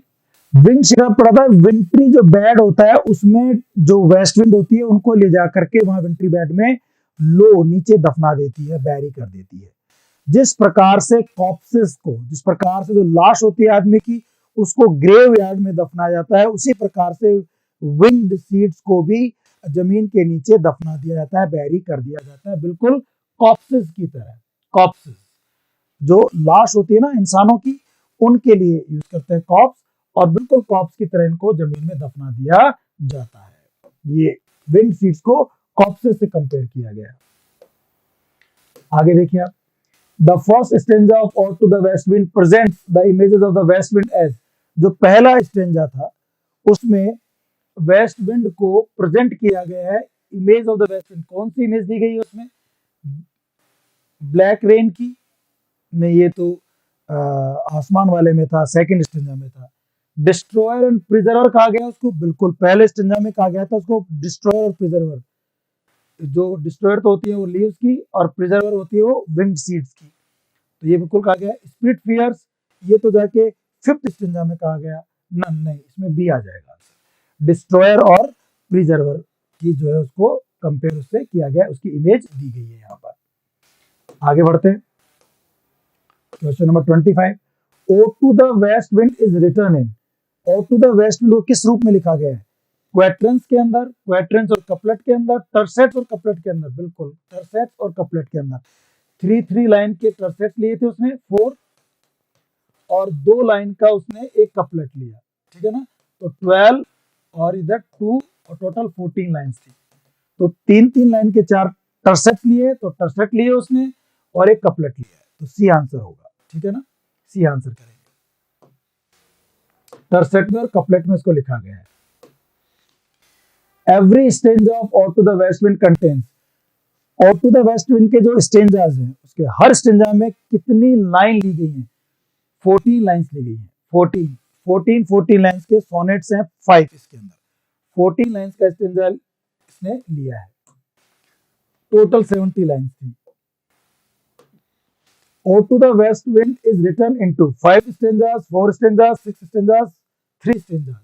[SPEAKER 1] विंड सीड पड़ा था, विंट्री जो बेड होता है उसमें जो वेस्ट विंड होती है उनको ले जा करके वहां विंट्री बेड में लो नीचे दफना देती है, बैरी कर देती है। जिस प्रकार से कॉप्सेस को, जिस प्रकार से जो लाश होती है आदमी की उसको ग्रेव यार्ड में दफनाया जाता है, उसी प्रकार से विंड सीड्स को भी जमीन के नीचे दफना दिया जाता है, बैरी कर दिया जाता है, बिल्कुल कॉप्सेस की तरह। कॉप्सेस जो लाश होती है ना इंसानों की, उनके लिए यूज करते हैं कॉप्स, और बिल्कुल कॉप्स की तरह इनको जमीन में दफना दिया जाता है। ये विंड सीड्स को कॉप्सेस से कंपेयर किया गया। आगे देखिए आप, the first stanza of ode to the west wind presents the images of the west wind as. जो पहला स्टेंजा था उसमें वेस्ट विंड को प्रेजेंट किया गया है, image of the west wind. कौन सी इमेज दी गई है उसमें? ब्लैक रेन की नहीं, ये तो आसमान वाले में था, सेकंड स्टेंजा में था। डिस्ट्रॉयर एंड प्रिजर्वर कहा गया उसको, बिल्कुल पहले स्टेंजा में कहा गया था उसको डिस्ट्रॉयर और प्रिजर्वर। जो डिस्ट्रॉयर तो होती है वो लीव्स की, और प्रिजर्वर होती है वो विंड सीड्स की। तो ये बिल्कुल कहा गया। स्प्लिट फियर्स, ये तो जाके फिफ्थ स्टेंजा में कहा गया। नहीं, इसमें बी आ जाएगा। डिस्ट्रॉयर और प्रिजर्वर की जो है उसको कंपेयर उससे किया गया, उसकी इमेज दी गई है यहाँ पर। आगे बढ़ते हैं, question number 25। Ode to the west wind is written in. Ode to the west wind को किस रूप में लिखा गया है? क्वेट्रेंस के अंदर, क्वेट्रेंस और कपलेट के अंदर, टर्सेट्स और कपलेट के अंदर, बिल्कुल टर्सेट्स और कपलेट के अंदर। 3 लाइन के टर्सेट्स लिए थे उसने 4, और 2 लाइन का उसने एक कपलेट लिया, ठीक है ना। तो 12 और इधर 2 और टोटल 14 लाइन्स थी। तो 3 लाइन के 4 टर्सेट लिए, तो टर्सेट लिए उसने और एक कपलेट लिया है, तो सी आंसर होगा, ठीक है ना, सी आंसर करेंगे। टर्सेट में और कपलेट में इसको लिखा गया है। Every stanza of ode to the west wind contains, ode to the west wind के जो स्टेंजाज हैं उसके हर स्टेंजा में कितनी लाइन ली गई हैं? 14 लाइन्स ली गई हैं। 14 लाइन्स के सोनेट्स हैं 5 इसके अंदर। 14 लाइन्स का स्टेंजा इसने लिया है, टोटल 70 लाइन्स थी। Ode to the west wind is written into 5 stanzas, 4 stanzas, 6 stanzas, 3 stanzas.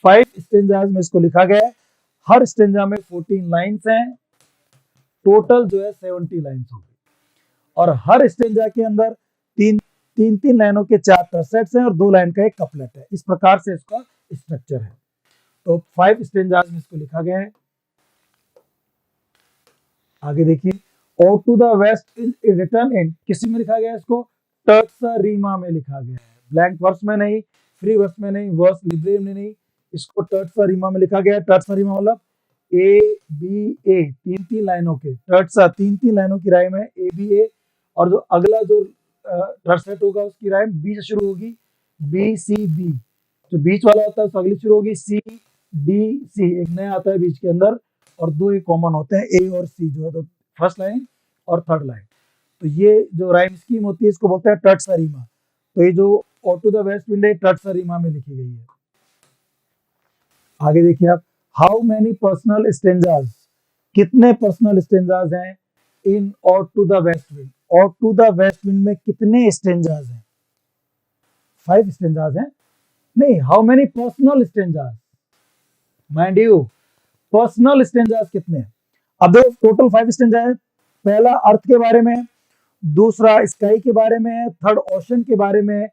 [SPEAKER 1] 5 stanzas में इसको लिखा गया है। हर स्टेंजा में 14 लाइन्स हैं, टोटल जो है 70 लाइन्स हो गई। और हर स्टेंजा के अंदर तीन लाइनों के 4 टर्सेट्स हैं और 2 लाइन का एक कपलेट है। इस प्रकार से इसका स्ट्रक्चर है। तो 5 स्टेंजास में इसको लिखा गया है। आगे देखिए, ode to the west is written in, किसी में लिखा गया है इसको? टर्सरीमा में लिखा गया है, ब्लैंक वर्स में नहीं, फ्री वर्स में नहीं, वर्स लिब्रे में नहीं, इसको टर्सरीमा में लिखा गया है। टर्सरीमा मतलब ए बी ए, 3 लाइनों के टर्सा, 3 लाइनों की राइम है ए बी ए। और जो अगला जो टर्सेट होगा उसकी राइम बी से शुरू होगी, बी सी बी। जो बीच वाला होता है उसकी अगली शुरू होगी सी डी सी, एक नया आता है बीच के अंदर, और 2 एक कॉमन होते हैं ए और सी, जो है तो फर्स्ट लाइन और थर्ड लाइन। तो ये जो राइम स्कीम होती है इसको बोलते हैं टर्सरीमा। तो ये जो और टू द वेस्ट विंड है टर्सरीमा में लिखी गई है। आगे देखिए आप, हाउ मेनी पर्सनल स्टेंजास, कितने पर्सनल स्टेंजास हैं इन ode to the west wind? Ode to the west wind में कितने स्टेंजास हैं? 5 स्टेंजास हैं, नहीं, how many personal stanzas, mind you, personal stanzas कितने हैं? अब देखो टोटल 5 स्टेंजा है। पहला अर्थ के बारे में, दूसरा स्काई के बारे में, थर्ड ओशन के बारे में,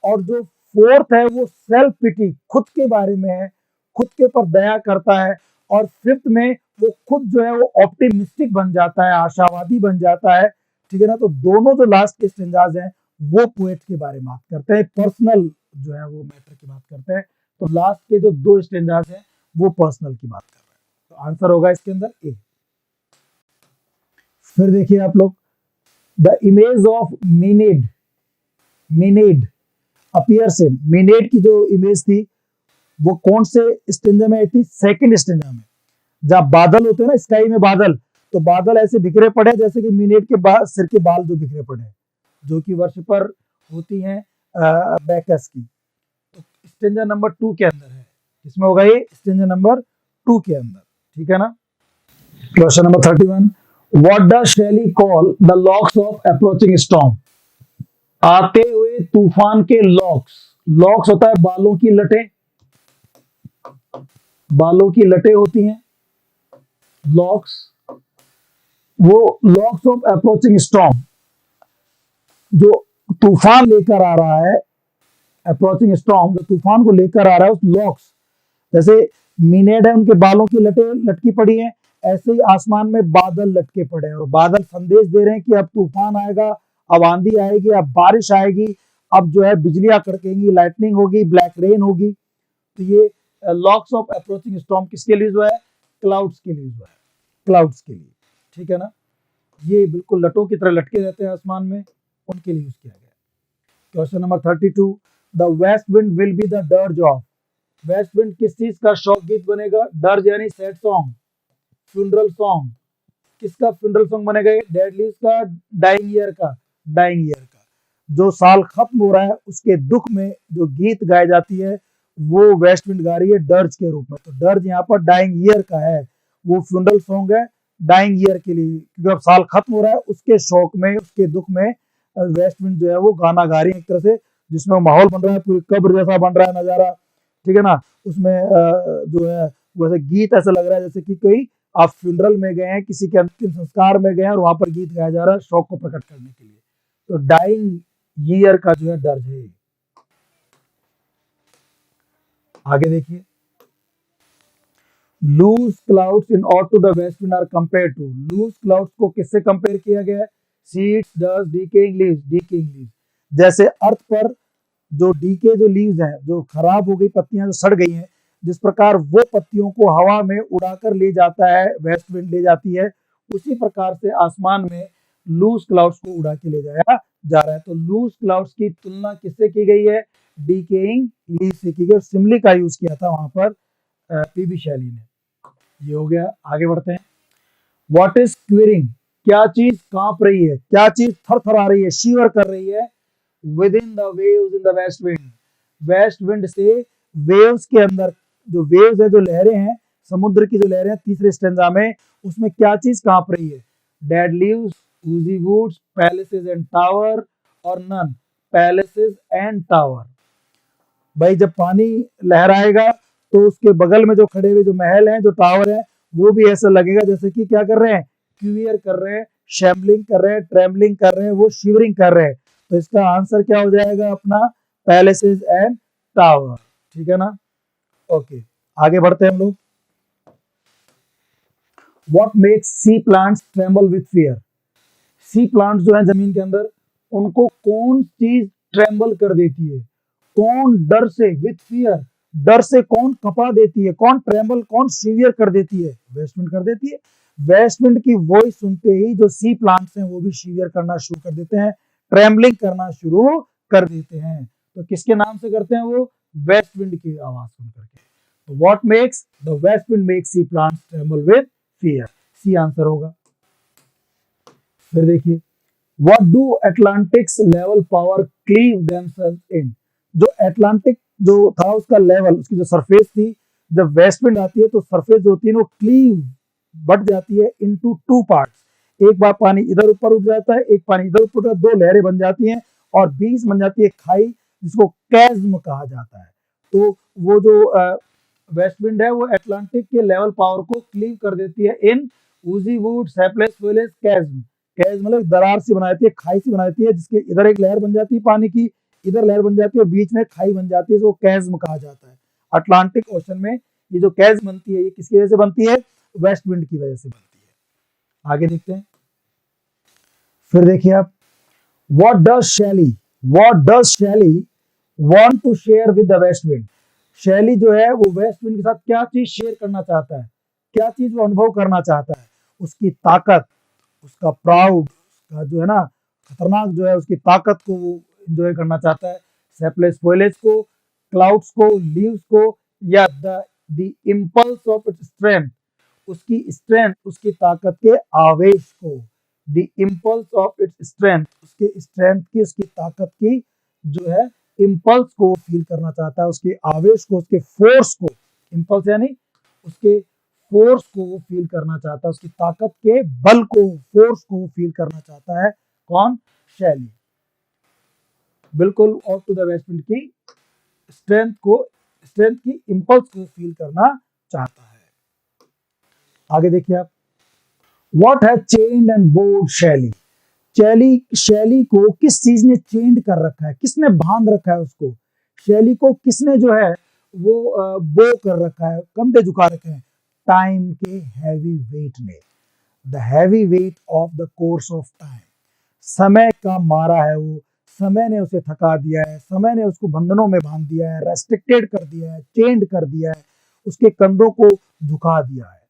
[SPEAKER 1] और जो फोर्थ है वो सेल्फ पिटी, खुद के बारे में है, खुद के ऊपर दया करता है। और फिफ्थ में वो खुद जो है वो ऑप्टिमिस्टिक बन जाता है, आशावादी बन जाता है, ठीक है ना। तो दोनों जो लास्ट के स्टेंजाज हैं वो पोएट के बारे में बात करते हैं, पर्सनल जो है वो मैटर की बात करते हैं। तो लास्ट के जो 2 स्टेंजाज हैं वो पर्सनल की बात कर रहे हैं। तो आंसर होगा इसके अंदर ए। फिर देखिए आप लोग, the image of maenad, maenad appears in, maenad की जो इमेज थी वो कौन से स्टेंजा में आई थी? सेकंड स्टेंजा में। जब बादल होते हैं ना, स्काई में बादल, तो बादल ऐसे बिखरे पड़े जैसे कि मीनेड के सिर के बाल जो बिखरे पड़े हैं, जो कि वर्ष पर होती हैं बैकस की। तो स्टेंजा नंबर 2 के अंदर है, इसमें होगा ये स्टेंजा नंबर 2 के अंदर, ठीक है ना। Question number 31, what does Shelley call the locks of approaching storm? आते हुए तूफान के लॉक्स, लॉक्स होता है बालों की लटें, बालों की लटें होती हैं लॉक्स। वो लॉक्स ऑफ अप्रोचिंग स्टॉर्म, जो तूफान लेकर आ रहा है, अप्रोचिंग स्टॉर्म जो तूफान को लेकर आ रहा है, उस लॉक्स, जैसे मीनेड है उनके बालों की लटें लटकी पड़ी हैं, ऐसे ही आसमान में बादल लटके पड़े हैं, और बादल संदेश दे रहे हैं कि अब तूफान आएगा, अब आंधी आएगी, अब बारिश आएगी, अब जो है बिजलियां कड़केंगी, लाइटनिंग होगी, ब्लैक रेन होगी। तो ये लॉक्स ऑफ अप्रोचिंग स्टॉर्म किसके लिए जो है? क्लाउड्स के लिए जो है, क्लाउड्स के लिए, ठीक है ना। ये बिल्कुल लटों की तरह लटके रहते हैं आसमान में, उनके लिए यूज किया गया। Question number 32, the west wind will be the dirge of, west wind किस चीज का शोक गीत बनेगा? डर्ज यानी सैड सॉन्ग, फ्यूनरल सॉन्ग। किसका फ्यूनरल सॉन्ग बनेगा? डेड लीव्स का, डाइंग ईयर का, डाइंग ईयर का। जो साल खत्म हो रहा है उसके दुख में जो गीत गाई जाती है वो वेस्ट विंड गा रही है डर्ज के रूप में। तो डर्ज यहाँ पर डाइंग ईयर का है, वो फ्यूनरल सॉन्ग है डाइंग ईयर के लिए, क्योंकि अब साल खत्म हो रहा है उसके शौक में, उसके दुख में वेस्ट विंड जो है वो गाना गा रही है एक तरह से, जिसमें माहौल बन रहा है, पूरी कब्र जैसा बन रहा है नजारा, ठीक है ना। उसमें जो है वैसे गीत ऐसा लग रहा है जैसे कि कोई आप फ्यूनरल में गए हैं, किसी के अंतिम संस्कार में गए हैं और वहां पर गीत गाया जा रहा है शौक को प्रकट करने के लिए। तो डाइंग ईयर का जो है डर्ज है। आगे देखिए, loose clouds in ode to the west wind are compare to, loose clouds को किससे कंपेयर किया गया है? Seeds, dust, decaying leaves, decaying leaves. जैसे अर्थ पर जो डीके जो लीव्स हैं, जो खराब हो गई पत्तियां जो सड़ गई हैं, जिस प्रकार वो पत्तियों को हवा में उड़ाकर ले जाता है, वेस्ट विंड ले जाती है, उसी प्रकार से आसमान में लूज क्लाउड्स को उड़ा के ले जाया जा रहा है। तो लूज क्लाउड्स की तुलना किससे की गई है? डीकेइंग लीव से की गई, और सिमली का यूज किया था वहां पर पीबी शैली ने। ये हो गया। आगे बढ़ते हैं। What is quivering? क्या चीज कांप रही है, क्या चीज थरथरा रही है, शिवर कर रही है? With in the waves in the west wind, waste wind से वेव्स के अंदर, जो वेव्स है, जो लहरें हैं, समुद्र की जो लहरें हैं, तीसरे स्टेंजा में, उसमें क्या चीज कांप रही है? Dead leaves, oozy woods, palaces and tower, और नन, पैलेसेस एंड टावर। भाई जब पानी लहराएगा तो उसके बगल में जो खड़े हुए जो महल हैं, जो टावर है, वो भी ऐसा लगेगा जैसे कि क्या कर रहे हैं? क्यूरियर कर रहे हैं, शैम्बलिंग कर रहे हैं, ट्रेम्बलिंग कर रहे हैं, वो शिवरिंग कर रहे हैं। तो इसका आंसर क्या हो जाएगा अपना? Palaces and tower. ठीक है ना? ओके, आगे बढ़ते हैं हम लोग। What makes sea plants tremble with fear? Sea plants जो है जमीन के अंदर, उनको कौन चीज ट्रेम्बल कर देती है? कौन डर से, विथ फियर, डर से कौन कपा देती है? कौन ट्रेम्बल, कौन सीवियर कर देती है? वेस्ट विंड कर देती है। वेस्ट विंड की वॉइस सुनते ही जो सी प्लांट्स हैं वो भी सीवियर करना शुरू कर देते हैं, ट्रेम्बलिंग करना शुरू कर देते हैं। तो किसके नाम से करते हैं वो? वेस्ट विंड की आवाज सुन करके। तो what makes the west wind makes sea plants tremble with fear, C answer होगा। फिर देखिए, what do Atlantic's level powers cleave themselves in? जो अटलांटिक जो था उसका लेवल, उसकी जो सरफेस थी, जब वेस्ट विंड आती है तो सरफेस जो होती है वो क्लीव, बढ़ जाती है इनटू टू पार्ट्स। एक बार पानी इधर ऊपर उठ जाता है, एक पानी इधर ऊपर उठता है, दो लहरें बन जाती हैं, और बीच बन जाती है खाई, जिसको कैज्म कहा जाता है। तो वो जो वेस्ट विंड है वो अटलांटिक के लेवल पावर को क्लीव कर देती है इन ऊजी वुड, सैपलेस, फोइलेस, कैज्म। कैज मतलब दरार सी बना देती है, खाई सी बना देती है, जिसके इधर एक लहर बन जाती है पानी की, इधर लहर बन जाती है, और बीच में खाई बन जाती है, इसको कैज्म कहा जाता है। अटलांटिक ओशन में ये जो कैज्म बनती है, ये किसकी वजह से बनती है? वेस्ट विंड की वजह से बनती है। आगे देखते हैं। फिर देखिए आप, what does Shelley, what does Shelley want to share with the west wind? Shelley जो है वो वेस्ट विंड के साथ क्या चीज शेयर करना चाहता है? क्या चीज वो अनुभव करना चाहता है? उसकी ताकत, उसका प्राउड, उसका जो है ना खतरनाक जो है, उसकी ताकत को वो एंजॉय करना चाहता है। सेपलेस वॉयलेज को, क्लाउड्स को, लीव्स को, या the impulse of its strength, उसकी स्ट्रेंथ, उसकी ताकत के आवेश को। The impulse of its strength, उसके स्ट्रेंथ की, उसकी ताकत की जो है इम्पल्स को फील करना चाहता है, उसके आवेश को, उसके फोर्स को। इम्पल्स यानी उसके फोर्स को वो फील करना चाहता है, उसकी ताकत के बल को, फोर्स को फील करना चाहता है। कौन? शैली। बिल्कुल ode to the west wind की स्ट्रेंथ को, स्ट्रेंथ की इंपल्स को फील करना चाहता है। आगे देखिए आप, what has chained and bowed Shelley? Shelley, शैली को किस चीज ने चेंड कर रखा है, किसने बांध रखा है उसको? शैली को किसने जो है वो बो कर रखा है, कंधे झुका रखे हैं? टाइम के हैवी वेट ने। The heavy weight of the course of time, समय का मारा है वो, समय ने उसे थका दिया है, समय ने उसको बंधनों में बांध दिया है, रेस्ट्रिक्टेड कर दिया है, चेंड कर दिया है, उसके कंधों को झुका दिया है।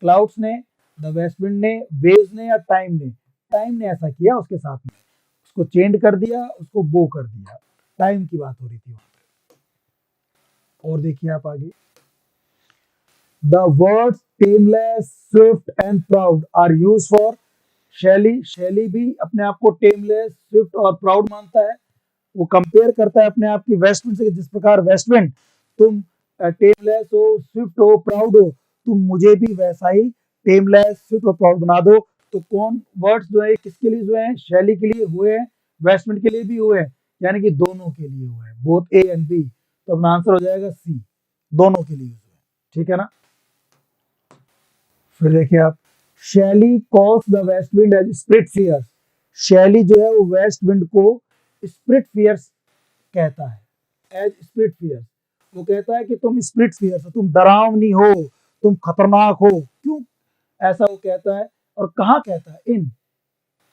[SPEAKER 1] क्लाउड्स ने, द वेस्ट विंड ने, वेव्स ने, या टाइम ने? टाइम ने ऐसा किया उसके साथ में, उसको चेंड कर दिया, उसको बो कर दिया। टाइम की बात हो रही थी वहां पे। और देखिए आप आगे, the words tameless, swift and proud are used for Shelley. Shelley भी अपने आप को टेमलेस, स्विफ्ट और प्राउड मानता है। वो कंपेयर करता है अपने आप की वेस्ट विंड से, जिस प्रकार वेस्ट विंड तुम टेमलेस हो, स्विफ्ट हो, प्राउड हो, तुम मुझे भी वैसा ही टेमलेस, स्विफ्ट और प्राउड बना दो। तो कौन वर्ड्स जो है किसके लिए हुए हैं? शैली के लिए हुए हैं, वेस्ट विंड के लिए भी हुए हैं, यानी कि दोनों के लिए हुए हैं, बोथ ए एंड बी। तो अपना आंसर हो जाएगा सी, दोनों के लिए हुए हैं। ठीक है ना? फिर देखिए आप, Shelley calls the west wind as spirit fierce. Shelley जो है वो वेस्ट विंड को स्प्रिट फियर्स कहता है, एज स्प्रिट फियर्स। वो कहता है कि तुम स्पिरिट फियर्स हो, तुम डरावनी हो, तुम खतरनाक हो। क्यों ऐसा वो कहता है और कहाँ कहता है? इन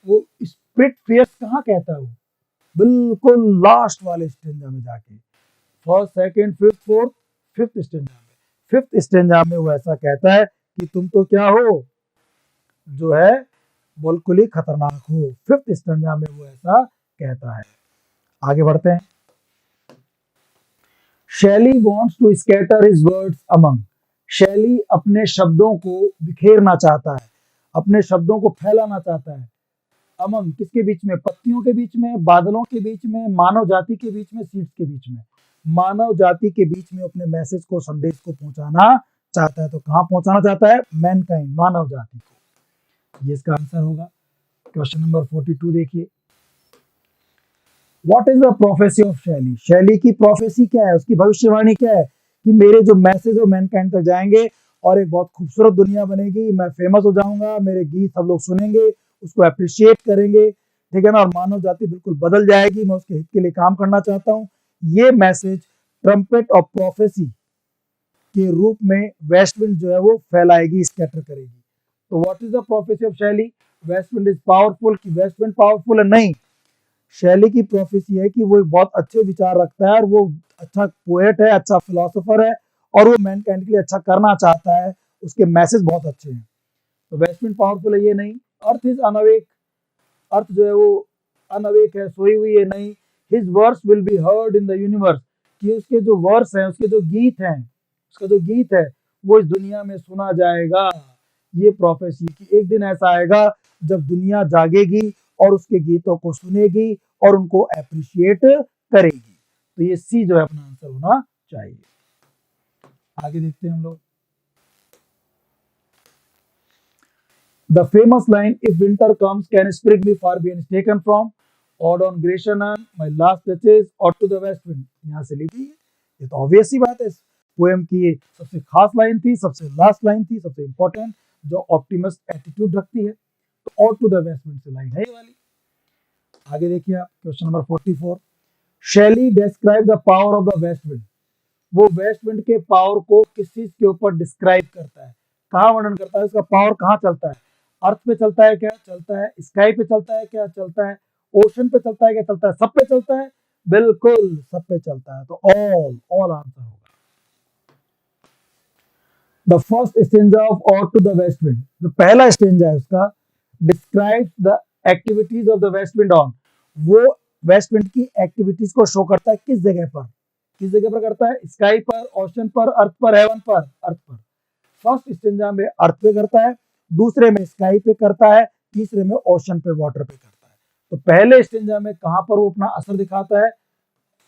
[SPEAKER 1] वो स्पिरिट फियर्स कहाँ कहता है वो? बिल्कुल लास्ट वाले स्टेंजा में जाके, first second fifth fourth, fifth stanza में, फिफ्थ स्टेंजा में वो ऐसा कहता है कि तुम तो क्या हो, जो है बिल्कुल ही खतरनाक हो। फिफ्थ स्टेंजा में वो ऐसा कहता है। आगे बढ़ते हैं। Shelley wants to scatter his words among. Shelley अपने शब्दों को बिखेरना चाहता है, अपने शब्दों को फैलाना चाहता है। अमंग किसके बीच में? पत्तियों के बीच में, बादलों के बीच में, मानव जाति के बीच में, सीड्स के बीच में। मानव जाति के बीच में अपने मैसेज को, संदेश को पहुंचाना चाहता है। तो कहां पहुंचाना चाहता है? मैनकाइंड, मानव जाति को। ये इसका आंसर होगा। क्वेश्चन नंबर 42 देखिए। What is the prophecy of शैली? शैली की प्रोफेसी क्या है, उसकी भविष्यवाणी क्या है? कि मेरे जो मैसेज वो मैनकाइंड तक जाएंगे और एक बहुत खूबसूरत दुनिया बनेगी, मैं फेमस हो जाऊंगा, मेरे गीत सब लोग सुनेंगे, उसको अप्रिशिएट करेंगे, ठीक है ना, और मानव जाति बिल्कुल बदल जाएगी। मैं उसके हित के लिए काम करना चाहता हूँ। ये मैसेज ट्रम्पेट ऑफ प्रोफेसी के रूप में वेस्ट विंड जो है वो फैलाएगी, स्कैटर करेगी। तो what is the prophecy of Shelley? West wind is powerful. कि वेस्ट विंड पावरफुल है? नहीं, शैली की प्रोफेसी है कि वो एक बहुत अच्छे विचार रखता है और वो अच्छा पोएट है, अच्छा फिलोसोफर है, और वो मैनकाइंड के लिए अच्छा करना चाहता है। उसके मैसेज बहुत अच्छे हैं। तो वेस्ट विंड पावरफुल है? ये नहीं। Earth is अनअवेक। अर्थ जो है वो अनअवेक है, सोई हुई है? नहीं। His words will be heard in the universe. कि उसके जो वर्ड्स हैं, उसके जो गीत हैं, उसका जो गीत है वो इस दुनिया में सुना जाएगा। ये प्रोफेसी कि एक दिन ऐसा आएगा जब दुनिया जागेगी और उसके गीतों को सुनेगी और उनको अप्रिशिएट करेगी। तो ये सी जो है अपना आंसर होना चाहिए। आगे देखते हैं हम लोग। The famous line, if winter comes can spring be far been taken from? Ode on Grecian, my last duchess, ode to the west wind. यहाँ से लिखी है। ये तो ऑब्वियस सी बात है, पोएम की सबसे खास लाइन थी, सबसे लास्ट लाइन थी, सबसे इंपॉर्टेंट, जो ऑप्टिमिस्ट एटीट्यूड रखती है। तो और टू द वेस्ट विंड से लाइन है ये वाली। आगे देखिए आप, क्वेश्चन नंबर 44। शैली describe the power of the west wind. वो वेस्ट विंड के पावर को किस चीज के ऊपर डिस्क्राइब करता है, कहाँ वर्णन करता है? उसका पावर कहाँ चलता है? अर्थ पे चलता है क्या? चलता है। स्काई पे चलता है क्या? चलता है। ओशन पे चलता है क्या? चलता है। सब पे चलता है? बिल्कुल सब पे चलता है। तो ऑल, ऑल आंसर होगा। The first stanza of ode to the west wind, जो पहला स्टेंजा है उसका, describe the activities of the west wind on. वो वेस्ट विंड की एक्टिविटीज को शो करता है किस जगह पर? किस जगह पर करता है? स्काई पर, ओशन पर, अर्थ पर, हेवन पर? अर्थ पर। फर्स्ट स्टेंजा में अर्थ पे करता है, दूसरे में स्काई पे करता है, तीसरे में ओशन पे, वाटर पे करता है। तो पहले स्टेंजा में कहां पर वो अपना असर दिखाता है?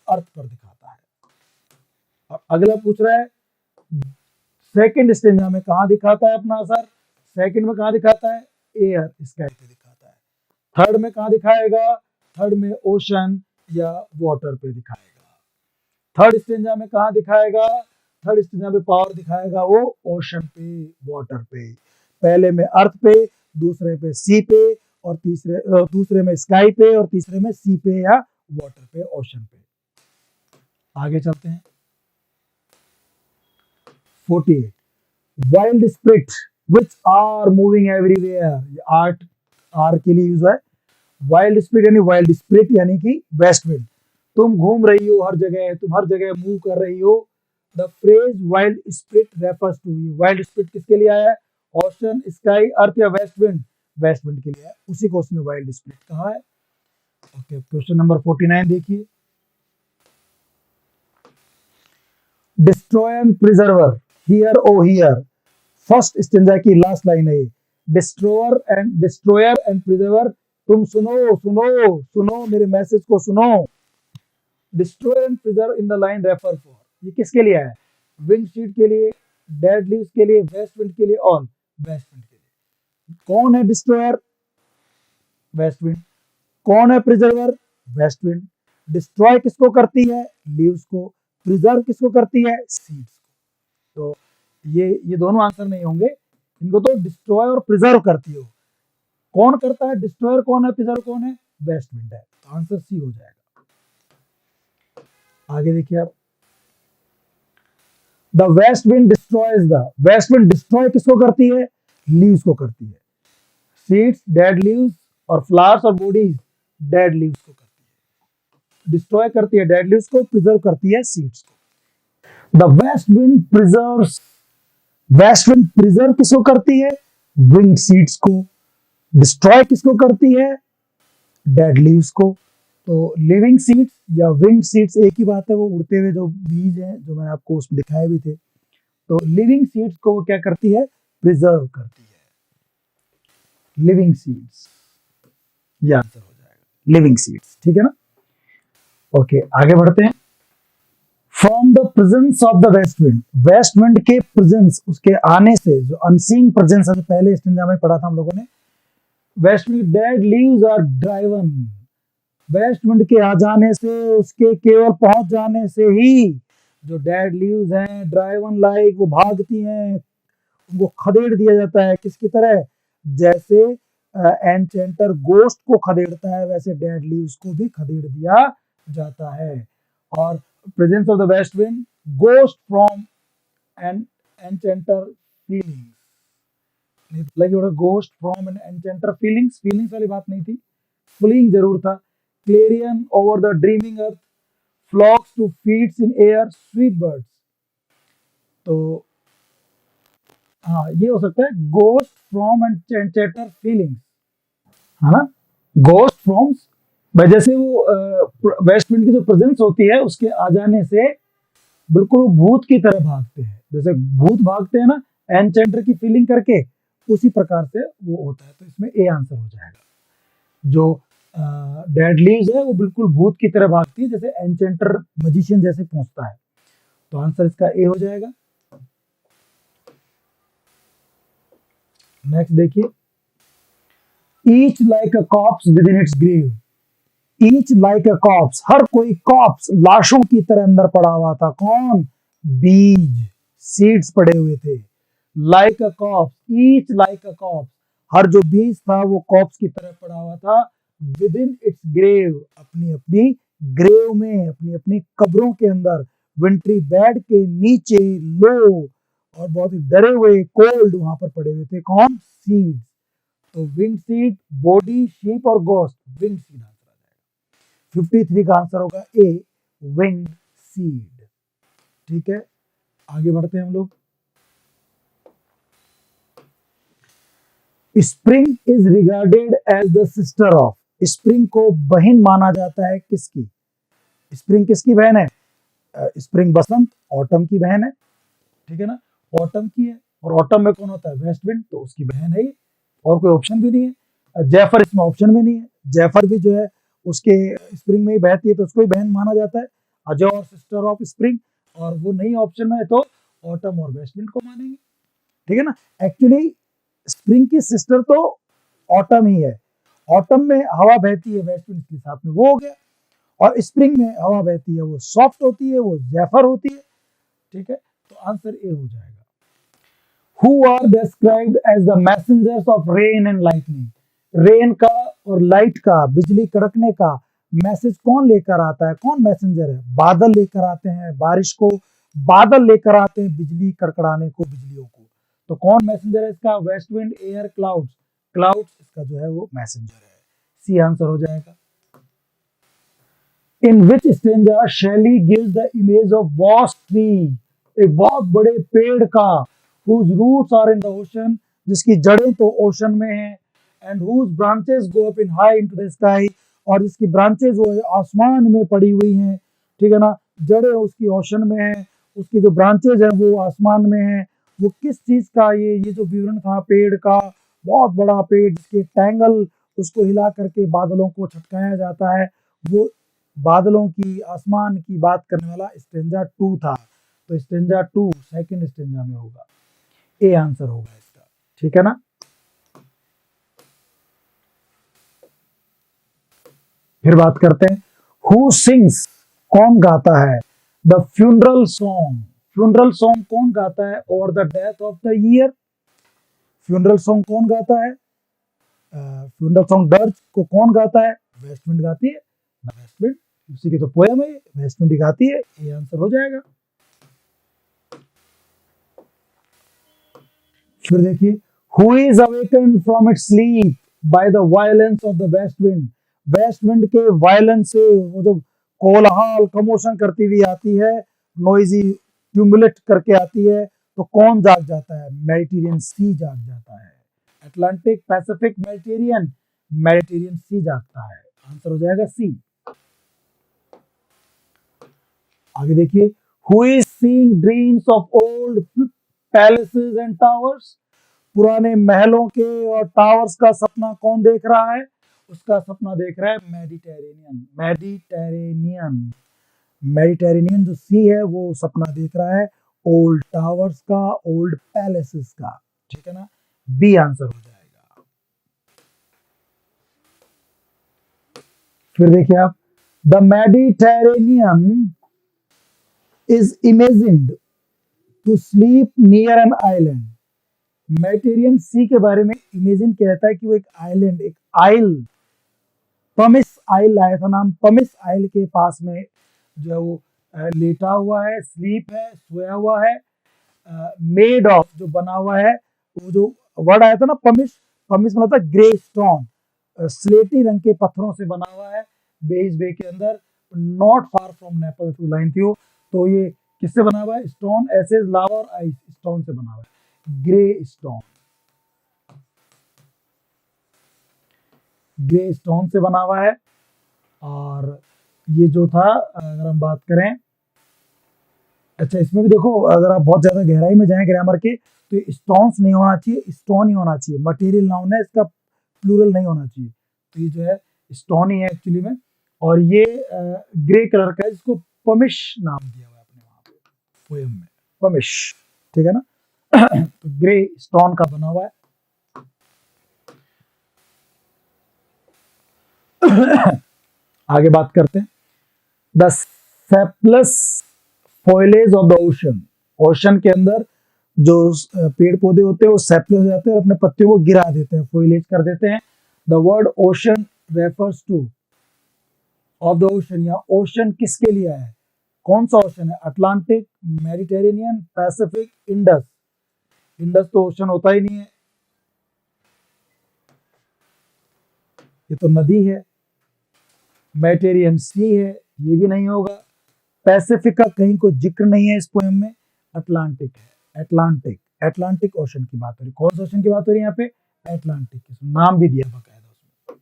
[SPEAKER 1] अर्थ पर दिखाता है। अब अगला पूछ रहा है सेकंड स्टेंजा में कहां दिखाता है अपना असर? सेकंड में कहां दिखाता है? एयर, स्काई पे दिखाता है। थर्ड में कहां दिखाएगा? थर्ड में ओशन या वाटर पे दिखाएगा। थर्ड स्टेंजा में कहां दिखाएगा? थर्ड स्टेंजा में पावर दिखाएगा वो ओशन पे, वाटर पे। पहले में अर्थ पे, दूसरे पे सी पे, और दूसरे में स्काई पे, और तीसरे में सी पे या वाटर पे, ओशन पे। आगे चलते हैं। 48। Wild spirit which are moving everywhere. Art, are के लिए यूज है। वाइल्ड स्प्रिट यानी वाइल्ड स्प्रिट यानी कि वेस्ट विंड। तुम घूम रही हो हर जगह, तुम हर जगह मूव कर रही हो। The phrase wild spirit refers to. Wild spirit किसके लिए आया है? ओशन, स्काई, अर्थ या वेस्ट विंड? वेस्ट विंड के लिए है, उसी को उसने वाइल्ड स्प्रिट कहा है। ओके, क्वेश्चन नंबर 49 देखिए। Destroy and preserver, hear O hear. First stanza की लास्ट लाइन है ये। डिस्ट्रॉयर एंड प्रिजर्वर, तुम सुनो सुनो सुनो, मेरे मैसेज को सुनो। Destroy and preserve in the line refer for, ये किसके लिए है? विंड शीट के लिए, डेड लीव्स के लिए, वेस्ट विंड के लिए, ऑल वेस्ट विंड के लिए। कौन है डिस्ट्रॉयर? West wind. कौन है प्रिजर्वर? West wind. डिस्ट्रॉय किसको करती है? लीव्स को। प्रिजर्व किसको करती है? सीड्स को। तो ये दोनों आंसर नहीं होंगे, इनको तो डिस्ट्रॉय और प्रिजर्व करती हो। कौन करता है? डिस्ट्रॉयर कौन है, प्रिजर्व कौन है? वेस्ट विंड है। तो आंसर सी हो जाएगा। आगे देखिए आप, the west wind destroys the, west wind destroy किसको करती है? लीव्स को करती है। सीड्स डेड लीव्स और फ्लावर्स और बॉडीज डेड लीव्स को करती है। डिस्ट्रॉय करती है डेड लीव्स को, प्रिजर्व करती है सीड्स को। The west wind preserves, west wind preserve किसको करती है? विंड सीड्स को। डिस्ट्रॉय किसको करती है? डेड लीव्स को। तो लिविंग सीड्स या विंड सीड्स एक ही बात है, वो उड़ते हुए जो बीज हैं जो मैंने आपको उसमें दिखाए भी थे। तो लिविंग सीड्स को वो क्या करती है? प्रिजर्व करती है। लिविंग सीड्स, ये आंसर हो जाएगा, लिविंग सीड्स। ठीक है ना? ओके, आगे बढ़ते हैं। From the presence of the west wind, waste wind के प्रेजेंस, उसके आने से, जो अनसीन प्रेजेंस है, जो पहले स्टेंजा में पढ़ा था हम लोगों ने, west wind dead leaves are driven, west wind के आ जाने से, उसके केवल पहुंच जाने से ही जो डेड लीव्स हैं, ड्राइवन लाइक, वो भागती हैं, उनको खदेड़ दिया जाता है। किसकी तरह? जैसे एनचेंटर गोस्ट को खदेड़ता है, वैसे डेड लीव्स को भी खदेड़ दिया जाता है। और presence of the west wind ghost from an enchanter feelings, like ghost from an enchanter feelings, feelings वाली बात नहीं थी, फीलिंग जरूर था। Clarion over the dreaming earth, flocks to feeds in air, sweet birds. तो हाँ, ये हो सकता है गोस्ट फ्रॉम एनचेंटर फीलिंग्स, है ना? गोस्ट फ्रॉम, जैसे वो वेस्ट विंड की जो प्रेजेंस होती है, उसके आ जाने से बिल्कुल वो भूत की तरह भागते हैं, जैसे भूत भागते हैं ना एनचेंटर की फीलिंग करके, उसी प्रकार से वो होता है। तो इसमें ए आंसर हो जाएगा। जो डेड लीव्स है वो बिल्कुल भूत की तरह भागती है, जैसे एनचेंटर मजिशियन जैसे पहुंचता है। तो आंसर इसका ए हो जाएगा। नेक्स्ट देखिए, each like a corpse within its grave, each like a corpse, हर कोई कॉप्स, लाशों की तरह अंदर पड़ा हुआ था। कौन? बीज, सीड्स पड़े हुए थे। Like a corpse, each like a corpse, हर जो बीज था वो कॉप्स की तरह पड़ा हुआ था। विद इन इट्स ग्रेव, अपनी अपनी ग्रेव में, अपनी अपनी कब्रों के अंदर, विंट्री बेड के नीचे, लो और बहुत ही डरे हुए, कोल्ड, वहां पर पड़े हुए थे। कौन? सीड्स। तो विंड सीड, बॉडी, शीप और गोस्ट, विंड सीड आंसर आ जाएगा। 53 का आंसर होगा ए, विंड सीड। ठीक है, आगे बढ़ते हैं हम लोग। Spring is regarded as the sister of, spring को बहन माना जाता है किसकी? स्प्रिंग किसकी बहन है? स्प्रिंग बसंत, ऑटम की बहन है। ठीक है ना? ऑटम की है, और ऑटम में कौन होता है? वेस्ट विंड, तो उसकी बहन है ये, और कोई ऑप्शन भी नहीं है। जैफर इसमें ऑप्शन भी नहीं है, जैफर भी जो है उसके स्प्रिंग में ही बहती है, तो उसको ही बहन माना जाता है, अजय और सिस्टर ऑफ स्प्रिंग। और वो नहीं ऑप्शन में है तो ऑटम और वेस्ट विंड को मानेंगे। ठीक है ना? एक्चुअली स्प्रिंग की सिस्टर तो ऑटम ही है, ऑटम में हवा बहती है वेस्ट विंड के साथ में, वो हो गया। और स्प्रिंग में हवा बहती है, वो सॉफ्ट होती है, वो जैफर होती है। ठीक है, तो आंसर ए हो जाएगा। Who are described as the messengers of rain and lightning? Rain का और लाइट का, बिजली कड़कने का मैसेज कौन लेकर आता है? कौन मैसेंजर है? बादल लेकर आते हैं बारिश को, बादल लेकर आते हैं बिजली कड़कड़ाने को, बिजलियों को। तो कौन मैसेंजर है इसका? West wind, air, clouds, clouds इसका जो है वो मैसेंजर है। सी आंसर हो जाएगा। In which stanza Shelley gives the image of vast tree, एक बहुत बड़े पेड़ का, whose roots are in the ocean, जिसकी जड़ें तो ओशन में हैं, and whose branches go up in high into the sky, और जिसकी ब्रांचेस वो आसमान में पड़ी हुई हैं। ठीक है ना? जड़ें उसकी ओशन में हैं, उसकी जो ब्रांचेज हैं वो आसमान में हैं। वो किस चीज का? ये जो विवरण था पेड़ का, बहुत बड़ा पेड़ जिसके टैंगल उसको हिला करके बादलों को छटकाया जाता है, वो बादलों की, आसमान की बात करने वाला स्टेंजा 2 था। तो स्टेंजा 2 सेकंड स्टेंजा में होगा, ए आंसर होगा इसका। ठीक है ना? फिर बात करते हैं, हु सिंग्स, कौन गाता है? The funeral song, funeral song कौन गाता है? Over the death of the year, funeral song कौन गाता है? फ्यूनरल सॉन्ग डर्ज को कौन गाता है? वेस्ट विंड गाती है, वेस्ट विंड, उसी की तो पोएम है, वेस्ट विंड गाती है। ये आंसर हो जाएगा। फिर देखिए, who is awaken from its sleep by the violence of the west wind. Waste wind के वायलेंस से वो जो कोलाहल कमोशन करती हुई आती है, नोइजी ट्यूमुलेट करके आती है, तो कौन जाग जाता है? मेडिटेरियन सी जाग जाता है। अटलांटिक, पैसिफिक, मेडिटेरियन, मेडिटेरियन सी जागता है। आंसर हो जाएगा सी। आगे देखिए, who is seeing dreams of old palaces and towers. पुराने महलों के और टावर्स का सपना कौन देख रहा है? उसका सपना देख रहा है मेडिटेरेनियन। मेडिटेरेनियन, मेडिटेरेनियन जो सी है वो सपना देख रहा है ओल्ड टावर्स का, ओल्ड पैलेसेस का। ठीक है ना, बी आंसर हो जाएगा। फिर देखिए आप, the Mediterranean is imagined to sleep near an island. Mediterranean sea के बारे में इमेजिन कहता है कि वो एक आइलैंड, एक आइल, पमिस आइल आया था नाम, पमिस आइल के पास में जो है वो लेटा हुआ है, स्लीप है, सोया हुआ है, मेड ऑफ जो बना हुआ है, वो जो वर्ड आया था ना पमिस, पमिस मतलब था ग्रे स्टोन, स्लेटी रंग के पत्थरों से बना हुआ है, बेइज बे के अंदर, not far from Naples to line थी। तो ये किससे बना हुआ है? स्टोन, एसेज, लावा और आइस, स्टोन से बना हुआ है, ग्रे स्टोन, ग्रे स्टोन से बना हुआ है। और ये जो था, अगर हम बात करें, अच्छा इसमें भी देखो, अगर आप बहुत ज्यादा गहराई में जाएं ग्रामर के, तो ये स्टोन्स नहीं होना चाहिए, स्टोन ही होना चाहिए। मटेरियल नाउन है, इसका प्लूरल नहीं होना चाहिए। तो ये जो है स्टोन ही है एक्चुअली में, और ये ग्रे कलर का है, जिसको पमिश नाम दिया हुआ है अपने वहां पे पोएम में, पमिश। ठीक है ना, तो ग्रे स्टोन का बना हुआ है। आगे बात करते हैं, the sapless foliage of the ocean. Ocean के अंदर जो पेड़ पौधे होते हैं वो सेपलस हो जाते हैं और अपने पत्तियों को गिरा देते हैं, फॉइलेज कर देते हैं। The word ocean refers two of the ocean, या ओशन किसके लिए है? कौन सा ओशन है? Atlantic, Mediterranean, Pacific, Indus. Indus तो ओशन होता ही नहीं है, ये तो नदी है। मेडिटेरियन सी है, ये भी नहीं होगा। पैसिफिक का कहीं कोई जिक्र नहीं है इस पोएम में। अटलांटिक है, अटलांटिक, अटलांटिक ओशन की बात हो रही। कौन सा ओशन की बात हो रही है यहाँ पे? अटलांटिक, नाम भी दिया बकायदा उसमें।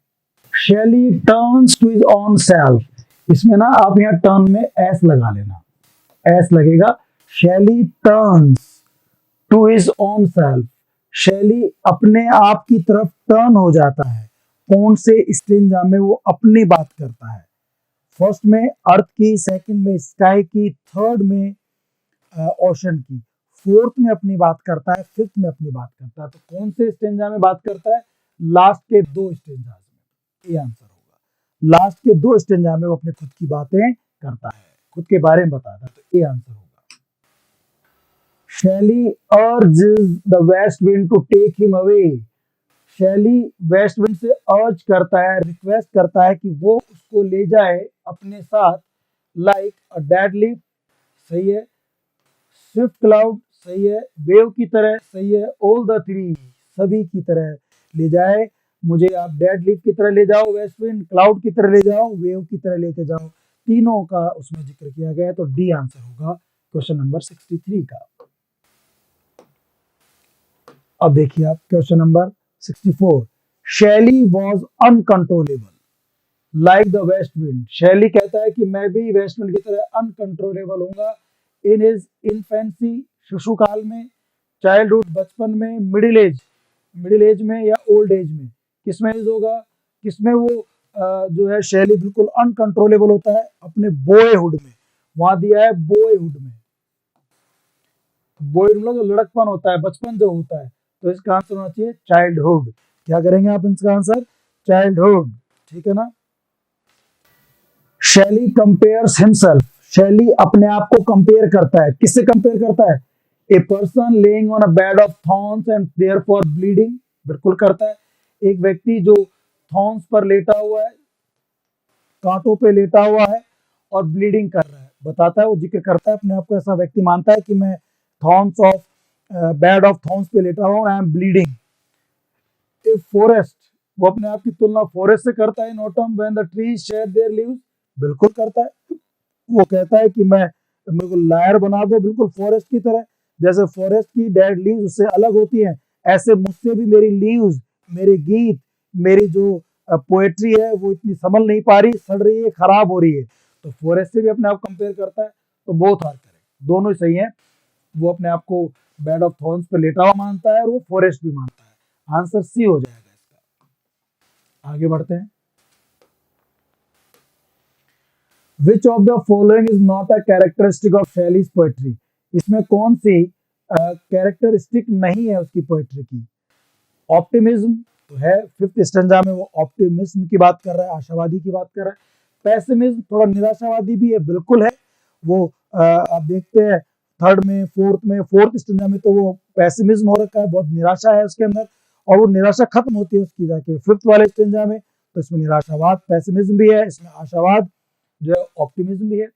[SPEAKER 1] Shelley turns to his own self. इसमें ना आप यहाँ टर्न में एस लगा लेना, एस लगेगा। Shelley turns to his own self. Shelley अपने आप की तरफ टर्न हो जाता है। कौन से स्टेंजा में वो अपनी बात करता है? फर्स्ट में अर्थ की, सेकंड में स्काई की, थर्ड में ओशन की, फोर्थ में अपनी बात करता है, फिफ्थ में अपनी बात करता है। तो कौन से स्टेंजा में बात करता है? लास्ट के दो स्टेंजा में। ये आंसर होगा। लास्ट के दो स्टेंजा में वो अपने खुद की बातें करता है, खुद के बारे में बताता है। तो ये आंसर होगा। Shelley urges the west wind to take him away. Shelley west wind से अर्ज करता है, रिक्वेस्ट करता है कि वो उसको ले जाए अपने साथ। लाइक अ डेड लीफ, सही है। स्विफ्ट क्लाउड, सही है। वेव की तरह, सही है। ऑल द थ्री, सभी की तरह ले जाए मुझे। आप डेड लीफ की तरह ले जाओ वेस्ट विंड, क्लाउड की तरह ले जाओ, वेव की तरह लेके जाओ, तीनों का उसमें जिक्र किया गया है। तो डी आंसर होगा क्वेश्चन नंबर 63 का। अब देखिए आप क्वेश्चन नंबर 64। शैली was uncontrollable like the west wind. शैली कहता है कि मैं भी वेस्ट विंड की तरह अनकंट्रोलेबल होऊंगा। इन हिज इन्फेंसी, शिशुकाल में, चाइल्डहुड, बचपन में, मिडिल एज, मिडिल एज में या ओल्ड एज में, किसमें यूज होगा? किसमें वो जो है शैली बिल्कुल अनकंट्रोलेबल होता है? अपने बॉयहुड में। वहां दिया है बॉयहुड में। बॉयहुड मतलब जो लड़कपन होता है, बचपन जो होता है। तो इसका आंसर होना चाहिए चाइल्डहुड। क्या करेंगे आप इसका आंसर? चाइल्डहुड। ठीक है ना। शैली कंपेयर्स हिमसेल्फ। शैली अपने आप को कंपेयर करता है, किससे कंपेयर करता है? A person laying on a bed of thorns and therefore bleeding, बिल्कुल करता है। एक व्यक्ति जो थॉर्न्स पर लेटा हुआ है, कांटों पे लेटा हुआ है और ब्लीडिंग कर रहा है, बताता है, वो जिक्र करता है अपने आप को। ऐसा व्यक्ति मानता है कि मैं thorns of bed of thorns पे लेटा हुआ हूँ, I am bleeding. A forest, वो अपने आप की तुलना फॉरेस्ट से करता है in autumn when the trees shade there leaves, बिल्कुल करता है। वो कहता है कि मैं, मेरे को लायर बना दो बिल्कुल फॉरेस्ट की तरह, जैसे फॉरेस्ट की डेड लीव्स उससे अलग होती हैं, ऐसे मुझसे भी मेरी लीव्स, मेरे गीत, मेरी जो पोएट्री है वो इतनी संभल नहीं पा रही, सड़ रही है, खराब हो रही है। तो फॉरेस्ट से भी अपने आप कंपेयर करता है, तो बोथ आर करेक्ट, दोनों ही सही है। वो अपने आप को बेड ऑफ थॉर्न्स पे लेटा हुआ मानता है और वो फॉरेस्ट भी मानता है। आंसर सी हो जाएगा इसका। आगे बढ़ते हैं। विच of the following is not a characteristic of Shelley's poetry, इसमें कौन सी कैरेक्टरिस्टिक नहीं है उसकी पोएट्री की। ऑप्टिमिज्म तो है, फिफ्थ स्टैंजा में वो ऑप्टिमिज्म की बात कर रहा है, आशावादी की बात कर रहा है। पैसिमिज्म थोड़ा निराशावादी भी है, बिल्कुल है। वो आप देखते हैं थर्ड में, फोर्थ स्टैंजा में तो वो पैसिमिज्म हो रखा है, बहुत निराशा है उसके अंदर, और वो निराशा खत्म होती है उसकी जाके फिफ्थ वाले स्टैंजा में। तो इसमें निराशावाद पैसिमिज्म भी है, इसमें आशावाद जो है ऑप्टिमिज्म भी है।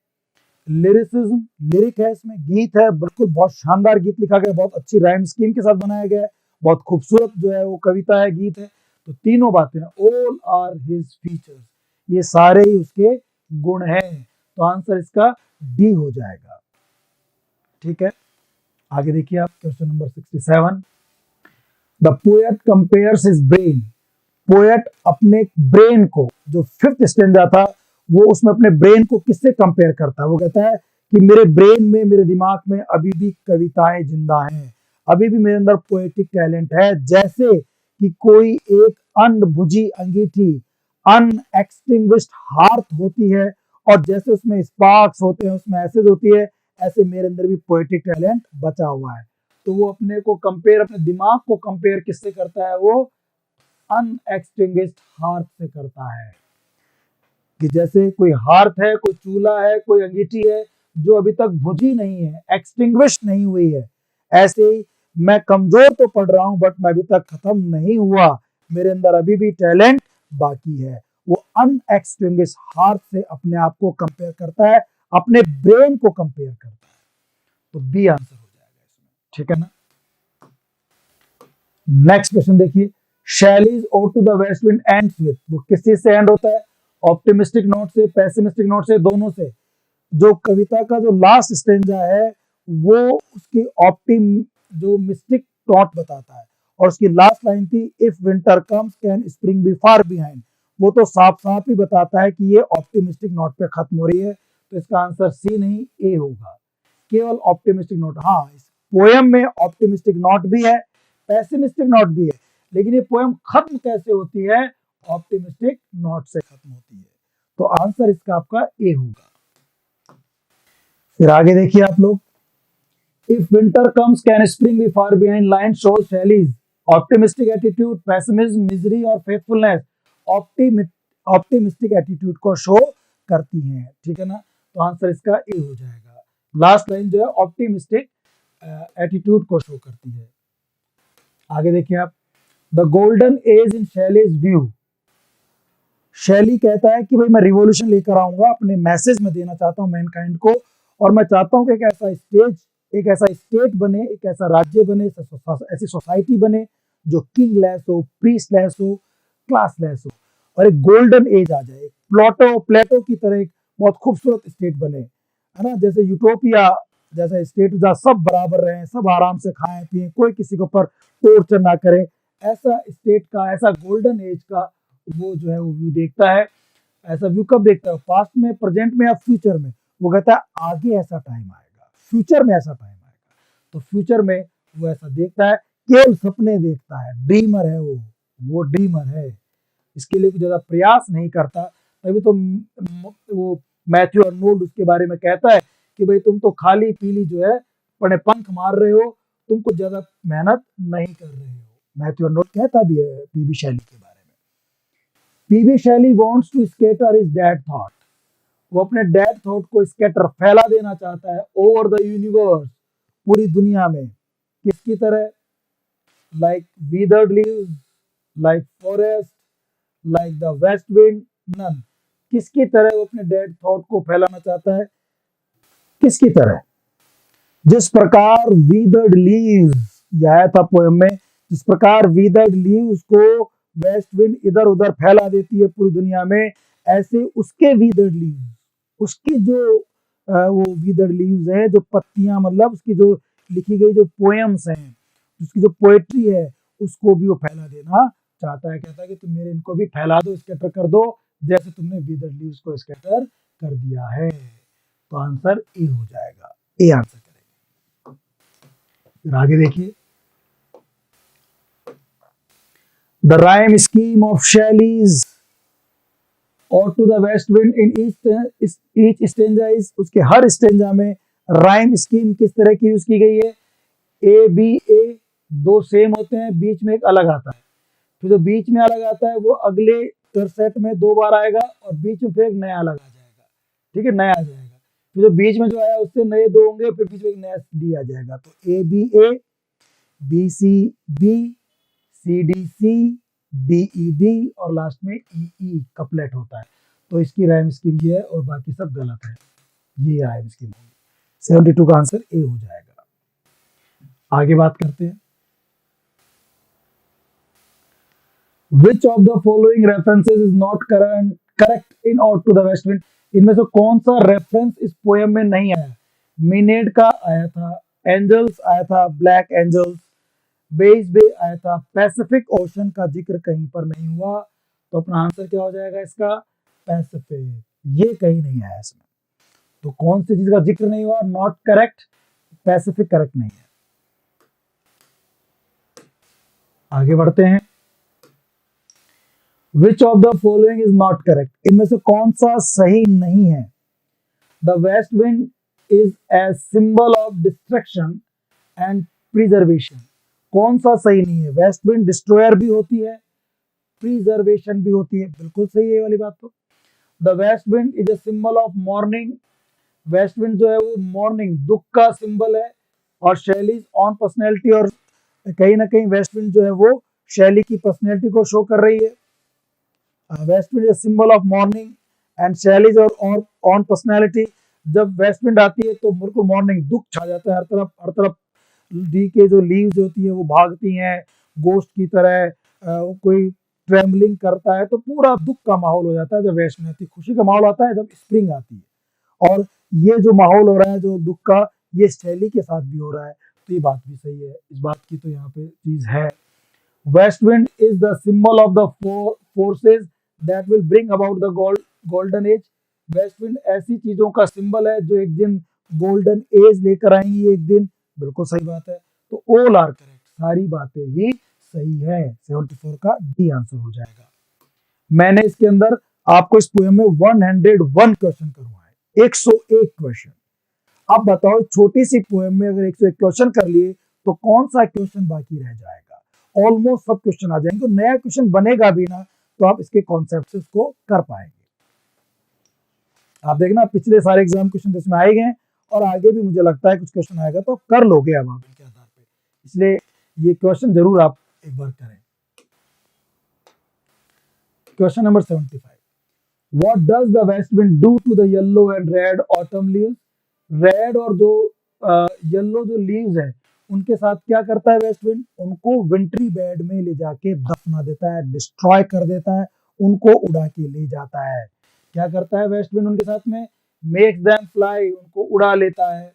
[SPEAKER 1] लिरिसिज्म, लिरिक है इसमें, गीत है, बिल्कुल बहुत शानदार गीत लिखा गया, बहुत अच्छी राइम स्कीम के साथ बनाया गया है, बहुत खूबसूरत जो है वो कविता है, गीत है। तो तीनों बातें, ऑल आर हिज फीचर्स, ये सारे ही उसके गुण हैं। तो आंसर इसका डी हो जाएगा। ठीक है, आगे देखिए आप question number 67। The poet compares his brain, poet अपने ब्रेन को, जो फिफ्थ स्टैंजा था वो उसमें अपने ब्रेन को किससे कंपेयर करता है। वो कहता है कि मेरे ब्रेन में, मेरे दिमाग में अभी भी कविताएं जिंदा हैं, अभी भी मेरे अंदर पोएटिक टैलेंट है, जैसे कि कोई एक अनबुझी अंगीठी, अनएक्सटिंग्विश्ड हार्ट होती है, और जैसे उसमें स्पार्क्स होते हैं, उसमें एसिड होती है, ऐसे मेरे अंदर भी पोएटिक टैलेंट बचा हुआ है। तो वो अपने को कंपेयर, अपने दिमाग को कंपेयर किससे करता है, वो अनएक्सटिंग्विश्ड हार्ट से करता है। कि जैसे कोई हार्थ है, कोई चूल्हा है, कोई अंगीठी है जो अभी तक बुझी नहीं है, एक्सटिंग्विश नहीं हुई है, ऐसे ही मैं कमजोर तो पड़ रहा हूं बट मैं अभी तक खत्म नहीं हुआ, मेरे अंदर अभी भी टैलेंट बाकी है। वो अनएक्सटिंग्विश हार्थ से अपने आप को कंपेयर करता है, अपने ब्रेन को कंपेयर करता है। तो बी आंसर हो जाएगा इसमें। ठीक है ना। नेक्स्ट क्वेश्चन देखिए। Shelley's ode to the west wind ends with, वो किस चीज से एंड होता है, ऑप्टिमिस्टिक नोट से, पेसिमिस्टिक नोट से, दोनों से। जो कविता का जो लास्ट स्टेंजा है वो उसकी ऑप्टिम, जो मिस्टिक नोट बताता है, और उसकी लास्ट लाइन थी if winter comes can spring be far behind, वो तो साफ साफ ही बताता है कि ये ऑप्टिमिस्टिक नोट पे खत्म हो रही है। तो इसका आंसर सी नहीं, ए होगा, केवल ऑप्टिमिस्टिक नोट। हाँ, इस पोएम में ऑप्टिमिस्टिक नोट भी है, पेसिमिस्टिक नोट भी है, लेकिन ये पोएम खत्म कैसे होती है, ऑप्टिमिस्टिक नोट से खत्म होती है। तो आंसर इसका आपका ए होगा। फिर आगे देखिए आप लोग। If winter comes can spring be far behind line shows Shelley's optimistic attitude, pessimism, misery और फेथफुलनेस ऑप्टिमिस्टिक एटीट्यूड को शो करती हैं। ठीक है ना। तो आंसर इसका ए हो जाएगा। लास्ट लाइन जो है ऑप्टिमिस्टिक एटीट्यूड को शो करती है। आगे देखिए आप। The golden age in Shelley's view, Shelley कहता है कि भाई मैं रिवॉल्यूशन लेकर आऊंगा, अपने मैसेज में देना चाहता हूं मैनकाइंड को, और मैं चाहता हूं कि एक ऐसा स्टेज, एक ऐसा स्टेट बने, एक ऐसा राज्य बने, ऐसी सोसाइटी बने जो किंग लेस हो, प्रीस्ट लेस हो, क्लास लेस हो, और एक गोल्डन एज आ जाए, प्लेटो प्लेटो की तरह एक बहुत खूबसूरत स्टेट बने, है ना, जैसे यूटोपिया जैसा स्टेट जहाँ सब बराबर रहे, सब आराम से खाएं पिए, कोई किसी के ऊपर टॉर्चर ना करे, ऐसा स्टेट का, ऐसा गोल्डन एज का वो जो है वो व्यू देखता है। ऐसा व्यू कब देखता है, पास्ट में, प्रेजेंट में या फ्यूचर में। वो कहता है आगे ऐसा टाइम आएगा, फ्यूचर में ऐसा टाइम आएगा। तो फ्यूचर में वो ऐसा देखता है, केवल सपने देखता है, ड्रीमर है वो ड्रीमर है, इसके लिए कुछ ज्यादा प्रयास नहीं करता। तभी तो वो मैथ्यू अर्नोल्ड उसके बारे में कहता है कि भाई तुम तो खाली पीली जो है अपने पंख मार रहे हो, तुम कुछ ज्यादा मेहनत नहीं कर रहे हो। मैथ्यू अर्नोल्ड कहता भी है पीबी शैली के बारे में। P B Shelley wants to scatter his dead thought, वो अपने डेड थॉट को स्कैटर, फैला देना चाहता है ओवर द यूनिवर्स, पूरी दुनिया में। किसकी तरह, like withered leaves, like forest, like the west wind, none. किसकी तरह वो अपने डेड थॉट को फैलाना चाहता है, किसकी तरह, जिस प्रकार विदर्ड लीव्स, यह आया था पोएम में, जिस प्रकार विदर्ड लीव्स को वेस्ट विंड इधर उधर फैला देती है पूरी दुनिया में, ऐसे उसके विदर्ड लीव्स, उसकी जो वो विदर्ड लीव्स है, जो पत्तियां, मतलब उसकी जो लिखी गई जो पोएम्स हैं, उसकी जो पोएट्री है, उसको भी वो फैला देना चाहता है। कहता है कि तुम मेरे इनको भी फैला दो, स्कैटर कर दो, जैसे तुमने विदर्ड लीव्स को स्कैटर कर दिया है। तो आंसर ए हो जाएगा, ए आंसर करेंगे। फिर आगे देखिए, the rhyme scheme of Shelley's ode to the west wind in each stanza is, उसके हर स्टेंजा में राइम स्कीम किस तरह की यूज की गई है? ए बी ए दो सेम होते हैं, बीच में एक अलग आता है, फिर जो बीच में अलग आता है वो अगले सेट में 2 बार आएगा और बीच में फिर एक नया अलग आ जाएगा, ठीक है, नया आ जाएगा, फिर जो बीच में जो आया उससे नए 2 होंगे, फिर बीच में एक नया डी आ जाएगा। तो A B C B, C D C, D E D और लास्ट में ई ई कपलेट होता है। तो इसकी राइम स्कीम ये है और बाकी सब गलत है, ये राइम स्कीम होगी। 72 का आंसर ए हो जाएगा। आगे बात करते हैं, Which of the following references is not correct in Ode to the West Wind? इनमें से कौन सा रेफरेंस इस पोएम में नहीं आया? मिनेड का आया था, एंजल्स आया था, ब्लैक एंजल्स, बेस बे आया था, पैसिफिक ओशन का जिक्र कहीं पर नहीं हुआ। तो अपना आंसर क्या हो जाएगा इसका? पैसिफिक, ये कहीं नहीं आया इसमें। तो कौन सी चीज का जिक्र नहीं हुआ? नॉट करेक्ट, पैसिफिक करेक्ट नहीं है। आगे बढ़ते हैं, Which of the following is not correct? इनमें से कौन सा सही नहीं है? The west wind is a symbol of destruction and preservation. कौन सा सही नहीं है? वेस्ट विंड डिस्ट्रॉयर भी होती है, प्रिजर्वेशन भी होती है, बिल्कुल सही है ये वाली बात। तो the west wind is a symbol of morning, west wind जो है वो मॉर्निंग, दुख का सिंबल है, और शैलीज ऑन पर्सनैलिटी, और कहीं ना कहीं वेस्ट विंड जो है वो शैली की पर्सनैलिटी को शो कर रही है। Waste wind is symbol of morning and Shelley's और ऑन पर्सनैलिटी। जब वेस्ट विंड आती है तो बिल्कुल मॉर्निंग, दुख छा जाता है हर तरफ डी के जो लीव्स होती है वो भागती हैं गोस्ट की तरह, कोई ट्रेमलिंग करता है, तो पूरा दुख का माहौल हो जाता है जब वेस्ट में आती है। खुशी का माहौल आता है जब स्प्रिंग आती है, और ये जो माहौल हो रहा है जो दुख का, ये शैली के साथ भी हो रहा है। तो ये बात भी सही है, इस बात की तो यहाँ पे चीज है। Waste wind is the symbol of the forces that will bring about the golden as. West wind ऐसी चीजों का सिंबल है जो एक दिन गोल्डन एज लेकर आएंगी एक दिन, बिल्कुल सही बात है। तो ऑल आर करेक्ट, सारी बातें ही सही है। 74 का डी आंसर हो जाएगा। मैंने इसके अंदर आपको इस पोएम में 101 क्वेश्चन करवाए, 101 क्वेश्चन। अब बताओ, छोटी सी पोएम में अगर 101 क्वेश्चन कर लिए तो कौन सा क्वेश्चन बाकी रह जाएगा? ऑलमोस्ट सब क्वेश्चन आ जाएंगे, तो नया क्वेश्चन बनेगा भी ना, तो आप इसके कॉन्सेप्ट से उसको कर पाएंगे। आप देखना, पिछले सारे एग्जाम क्वेश्चन इसमें आए गए, और आगे भी मुझे लगता है कुछ क्वेश्चन आएगा, तो कर लोगे अब आप इनके आधार पे, इसलिए ये क्वेश्चन जरूर आप एक बार करें। Question number 75, what does the west wind do to the yellow and red autumn leaves? Red और जो येलो जो लीव्स है उनके साथ क्या करता है वेस्ट विंड? उनको विंट्री बेड में ले जाके दफना देता है, डिस्ट्रॉय कर देता है, उनको उड़ा के ले जाता है। क्या करता है वेस्ट विंड उनके साथ में? मेक्स देम फ्लाई, उनको उड़ा लेता है,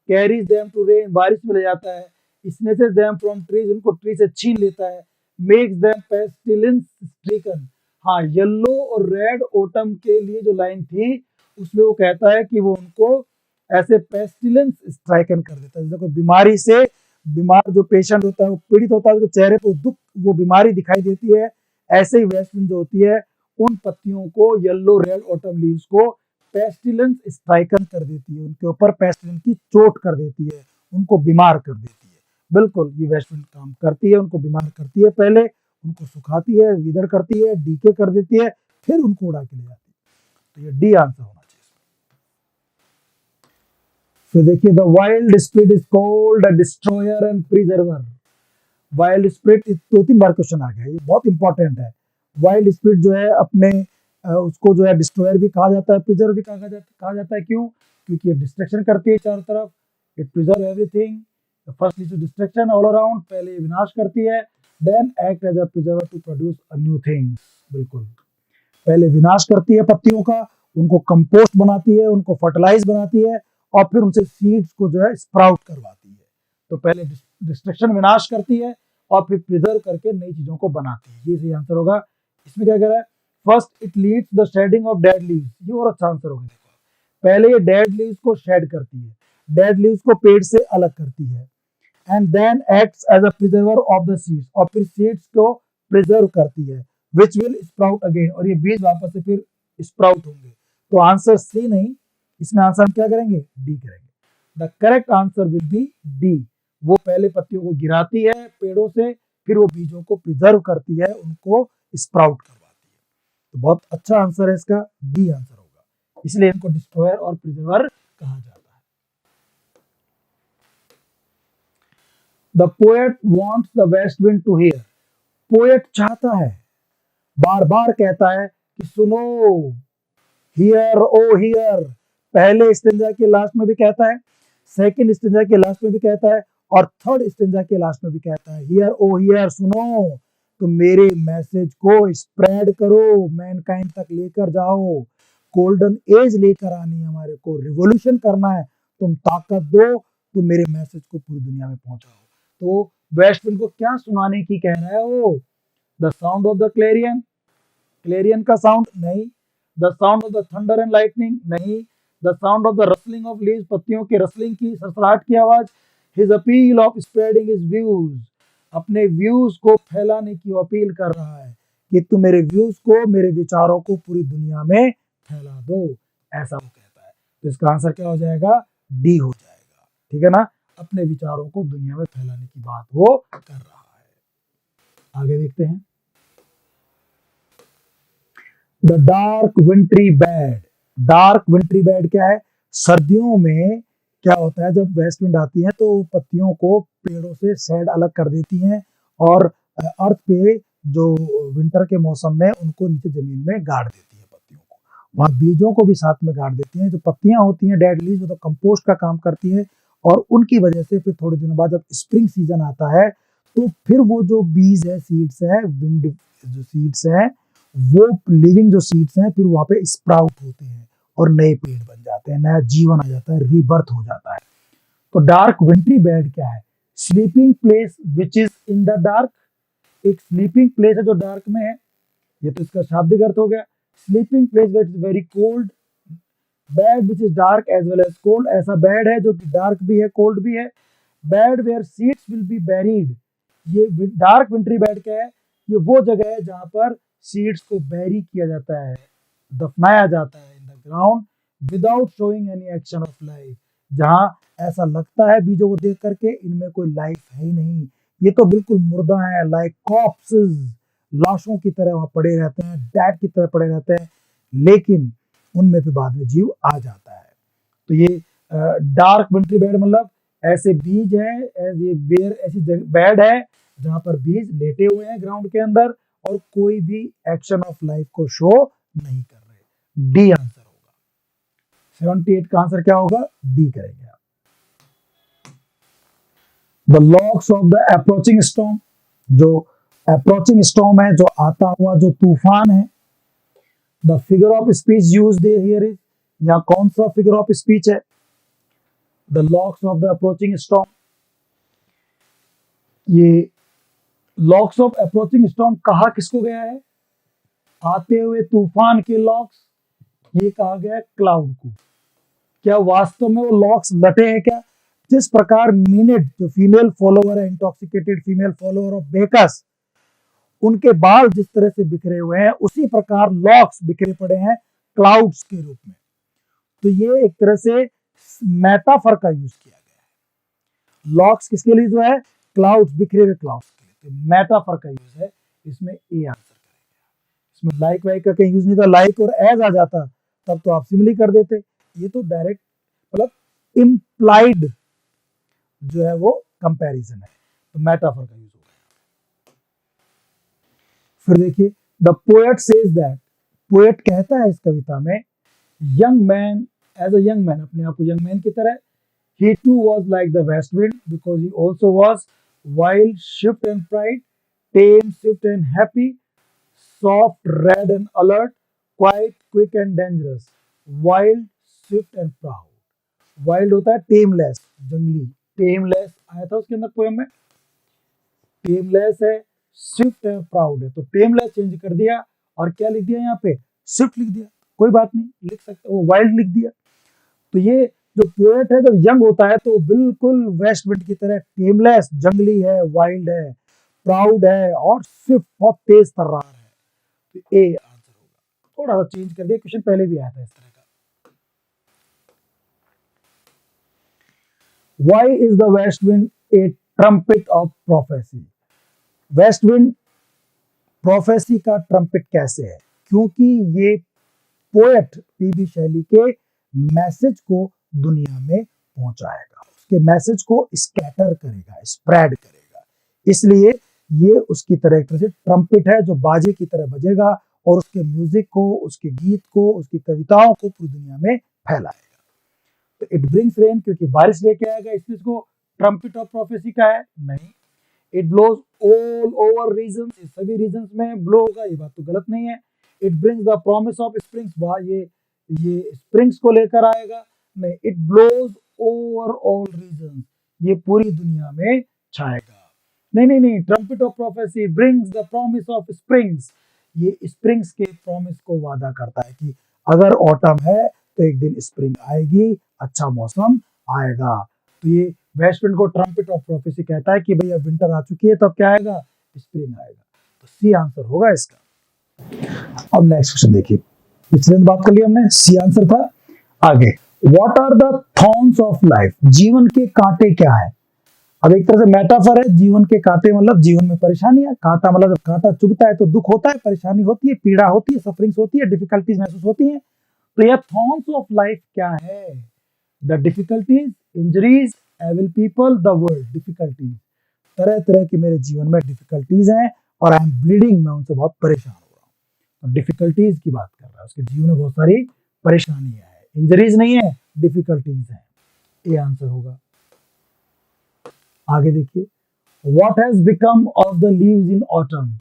[SPEAKER 1] कैरीज देम टू रेन, बारिश में ले जाता है, स्नेचेस देम फ्रॉम ट्रीज, उनको ट्री से छीन लेता है, मेक्स देम पेस्टिलेंस स्ट्रीकन। हाँ, येलो और रेड ओटम के लिए जो लाइन थी उसमें वो कहता है कि वो उनको ऐसे पेस्टिलेंस स्ट्राइकन कर देता है, जैसे कोई बीमारी से बीमार जो पेशेंट होता है, वो पीड़ित होता है, उसके चेहरे पर दुख, वो बीमारी दिखाई देती है, ऐसे ही वेस्ट विंड जो होती है उन पत्तियों को, येलो रेड ऑटम लीव्स को पेस्टिलेंस स्ट्राइकन कर देती है, उनके ऊपर पेस्टिलेंस की चोट कर देती है, उनको बीमार कर देती है। बिल्कुल ये वेस्ट विंड काम करती है, उनको बीमार करती है, पहले उनको सुखाती है, विदर करती है, डीके कर देती है, फिर उनको उड़ा के ले जाती है। तो ये डी आंसर होना चाहिए। फिर देखिए, the wild spirit is called a destroyer and preserver. Wild spirit 2-3 बार क्वेश्चन आ गया, ये बहुत इंपॉर्टेंट है। वाइल्ड स्प्रिट जो है अपने उसको जो है डिस्ट्रॉयर भी कहा जाता है, प्रिजर्व भी कहा जाता है। क्यों? क्योंकि ये डिस्ट्रक्शन करती है चारों तरफ, it preserve everything, first leads to destruction all around, पहले ये विनाश करती है, then act as a preserver to produce a new things. बिल्कुल, पहले विनाश करती है पत्तियों का, उनको कंपोस्ट बनाती है, उनको फर्टिलाइज बनाती है, और फिर उनसे सीड्स को जो है स्प्राउट करवाती है। तो पहले डिस्ट्रक्शन, विनाश करती है, और फिर प्रिजर्व करके नई चीजों को बनाती है। ये सही आंसर होगा। इसमें क्या कह रहा है, first it leads the shedding of dead leaves, ये और अच्छा आंसर होगा। देखो, पहले ये डेड लीव्स को शेड करती है, डेड लीव्स को पेड़ से अलग करती है, and then acts as a preserver of the seeds, और फिर सीड्स को प्रिजर्व करती है, विच विल स्प्राउट अगेन, और ये बीज वापस से फिर स्प्राउट होंगे। तो आंसर सी नहीं, इसमें आंसर हम क्या करेंगे, डी करेंगे। The correct answer will be D. वो पहले पत्तियों को गिराती है पेड़ों से, फिर वो बीजों को प्रिजर्व करती है, उनको स्प्राउट करवाती है। तो बहुत अच्छा आंसर है इसका, डी आंसर होगा। इसलिए इनको डिस्ट्रॉयर और प्रिजर्वर कहा जाता है। The poet wants the west wind to hear, poet चाहता है, बार बार कहता है कि सुनो, हियर ओ हियर, पहले स्टेंजा के लास्ट में भी कहता है, सेकंड स्टेंजा के लास्ट में भी कहता है, और थर्ड स्टेंजा के लास्ट में भी कहता है, हियर ओ हियर, सुनो, तो मेरे मैसेज को स्प्रेड करो, मैनकाइंड तक लेकर जाओ, गोल्डन एज लेकर आनी है हमारे को, रिवॉल्यूशन करना है, तुम ताकत दो, तुम मेरे मैसेज को पूरी दुनिया में पहुंचाओ। तो वेस्ट विंड को क्या सुनाने की कह रहा है वो, the sound of the clarion, clarion का साउंड नहीं, the sound of the thunder and lightning नहीं, the sound of the rustling of leaves, पत्तियों के रसलिंग की, सरसराहट की आवाज, his appeal of spreading his views, अपने व्यूज को फैलाने की अपील कर रहा है कि तुम मेरे व्यूज को, मेरे विचारों को पूरी दुनिया में फैला दो, ऐसा वो कहता है। तो इसका आंसर क्या हो जाएगा, डी हो जाएगा। ठीक है ना, अपने विचारों को दुनिया में फैलाने की बात वो कर रहा है। आगे देखते हैं, the dark विंट्री bad, dark विंट्री bad क्या है, सर्दियों में क्या होता है, जब वेस्ट विंड आती है तो पत्तियों को पेड़ों से शेड अलग कर देती हैं, और अर्थ पे जो विंटर के मौसम में उनको नीचे जमीन में गाड़ देती है पत्तियों को, वहां बीजों को भी साथ में गाड़ देती हैं। जो पत्तियां होती हैं डेड लीव्स, वो तो कंपोस्ट का काम करती है, और उनकी वजह से फिर थोड़े दिनों बाद जब स्प्रिंग सीजन आता है, तो फिर वो जो बीज है, सीड्स है, विंड जो सीड्स है, वो लिविंग जो सीड्स हैं, फिर वहां पे स्प्राउट होते हैं और नए पेड़ बन जाते हैं, नया जीवन आ जाता है, रीबर्थ हो जाता है। तो डार्क विंट्री बेड क्या है, sleeping place which is in the dark, एक स्लीपिंग प्लेस है जो डार्क में है, ये तो इसका शाब्दिक अर्थ हो गया। Sleeping place which is very cold, bed which is dark as well as cold, ऐसा बेड है जो कि डार्क भी है, कोल्ड भी है। Bed where seeds will be buried, ये डार्क विंट्री बेड क्या है, ये वो जगह है जहां पर सीड्स को बैरी किया जाता है, दफनाया जाता है in the ground, without showing any action of life, जहां ऐसा लगता है बीजों को देख करके इनमें कोई लाइफ है ही नहीं, ये तो बिल्कुल मुर्दा है, लाइक कॉर्प्सेस, लाशों की तरह वहां पड़े रहते हैं, डेड की तरह पड़े रहते हैं, लेकिन उनमें भी बाद में जीव आ जाता है। तो ये डार्क विंट्री बेड मतलब ऐसे बीज है, ये बेर ऐसी बेड है जहां पर बीज लेटे हुए हैं ग्राउंड के अंदर, और कोई भी एक्शन ऑफ लाइफ को शो नहीं कर रहे। डी आंसर होगा। 78 का आंसर क्या होगा, डी करेंगे आप। The locks of the approaching storm, जो अप्रोचिंग स्टॉर्म है, जो आता हुआ जो तूफान है, the figure of speech used here is, यहाँ कौन सा फिगर ऑफ स्पीच है, the locks of the approaching storm, ये लॉक्स ऑफ अप्रोचिंग स्टॉर्म कहा किसको गया है, आते हुए तूफान के लॉक्स, ये कहा गया है क्लाउड को। क्या वास्तव में वो लॉक्स लटे हैं क्या, जिस प्रकार मिनेट जो फीमेल फॉलोअर है, इंटॉक्सिकेटेड फीमेल फॉलोअर ऑफ बेकस, उनके बाल जिस तरह से बिखरे हुए हैं, उसी प्रकार लॉक्स बिखरे पड़े हैं क्लाउड्स के रूप में। तो ये एक तरह से मेटाफर का यूज किया गया है। लॉक्स किसके लिए जो है, क्लाउड्स, बिखरे हुए क्लाउड्स के लिए। तो मेटाफर का यूज है, इसमें ए आंसर करेंगे। इसमें लाइक वाइक का कहीं यूज नहीं था, लाइक और एज आ जाता तब तो आप सिमिली कर देते, ये तो डायरेक्ट मतलब इम्प्लाइड जो है वो कंपैरिजन है, तो मेटाफर का यूज हो गया। फिर देखिए, the poet says that, poet कहता है इस कविता में, young man, as a young man, अपने आप को यंग मैन की तरह, He too was like the west wind because he also was wild, swift and pride, tame, swift and happy, soft, red and alert, quiet, quick and dangerous, wild, swift and proud. Wild होता है टेमलेस, जंगली। टेमलेस आया था उसके अंदर poem में। टेमलेस है, Swift है, प्राउड है। तो टेमलेस चेंज कर दिया और क्या लिख दिया यहाँ पे, स्विफ्ट लिख दिया। कोई बात नहीं, लिख सकते, वो वाइल्ड लिख दिया। तो ये जो पोएट है जब यंग होता है तो बिल्कुल वेस्ट विंड की तरह टेमलेस, जंगली है, वाइल्ड है, प्राउड है और स्विफ्ट, बहुत तेज तर्रार है। तो ए आंसर होगा। थोड़ा सा चेंज कर दिया, क्वेश्चन पहले भी आया था इस तरह का। Why is the west wind a trumpet of prophecy? West wind prophecy का ट्रम्पेट कैसे है? क्योंकि ये पोएट पीबी शैली के मैसेज को दुनिया में पहुंचाएगा, उसके मैसेज को स्कैटर करेगा, स्प्रेड करेगा। इसलिए ये उसकी तरह एक तरह से ट्रम्पेट है जो बाजे की तरह बजेगा और उसके म्यूजिक को, उसके गीत को, उसकी कविताओं को पूरी दुनिया में फैलाएगा। तो इट ब्रिंग्स रेन क्योंकि बारिश लेके आएगा, इसलिए इसको ट्रम्पेट ऑफ प्रोफेसी का है नहीं। It blows all over regions, सभी रीजन्स में ब्लो होगा, ये बात तो गलत नहीं है। It brings the promise of springs, वाह ये स्प्रिंग्स को लेकर आएगा नहीं। It blows over all regions, ये पूरी दुनिया में छाएगा। नहीं नहीं नहीं, trumpet of prophecy brings the promise of springs, ये स्प्रिंग्स के प्रॉमिस को वादा करता है कि अगर ऑटम है तो एक दिन स्प्रिंग आएगी, अच्छा मौसम आएगा। तो ये वेस्ट विंड को ट्रम्पेट ऑफ प्रोफेसी कहता है कि भैया विंटर आ चुकी है, तब क्या आएगा, स्प्रिंग आएगा। तो सी आंसर होगा इसका। अब नेक्स्ट क्वेश्चन देखिए, पिछले दिन बात कर लिया हमने, सी आंसर था। आगे, what are the thorns of life, जीवन के कांटे क्या है? अब एक तरह से मेटाफर है, जीवन के कांटे मतलब जीवन में परेशानी है। कांटा मतलब जब कांटा चुभता है तो दुख होता है, परेशानी होती है, पीड़ा होती है, सफरिंग्स होती है, डिफिकल्टीज महसूस होती है। तो यह थॉर्न्स ऑफ लाइफ क्या है? The difficulties, injuries, evil people, the world. Difficulties, तरह तरह की मेरे जीवन में डिफिकल्टीज हैं और आई एम ब्लीडिंग, मैं उनसे बहुत परेशान हो रहा हूँ। तो डिफिकल्टीज की बात कर रहा है, उसके जीवन में बहुत सारी परेशानियां हैं। इंजरीज नहीं है, डिफिकल्टीज हैं। ये आंसर होगा। आगे देखिए, what has become of the leaves in autumn,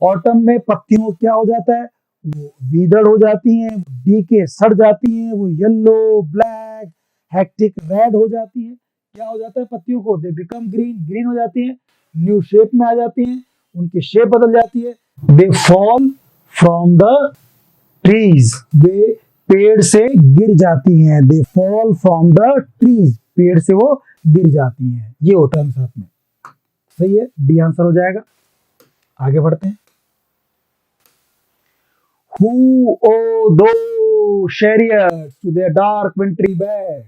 [SPEAKER 1] autumn में पत्तियों क्या हो जाता है, वो वीदर हो जाती हैं, डीके सड़ जाती हैं, वो येलो, ब्लैक, हेक्टिक, रेड हो जाती है। क्या हो जाता है पत्तियों को, दे बिकम ग्रीन, ग्रीन हो जाती हैं, न्यू शेप में आ जाती हैं, उनकी शेप बदल जाती है। They fall from the trees, वे पेड़ से गिर जाती हैं। They fall from the trees, पेड़ से वो गिर जाती हैं। ये होता है साथ में, सही है, डी आंसर हो जाएगा। आगे बढ़ते हैं। Who owe those chariots to their dark wintry bed?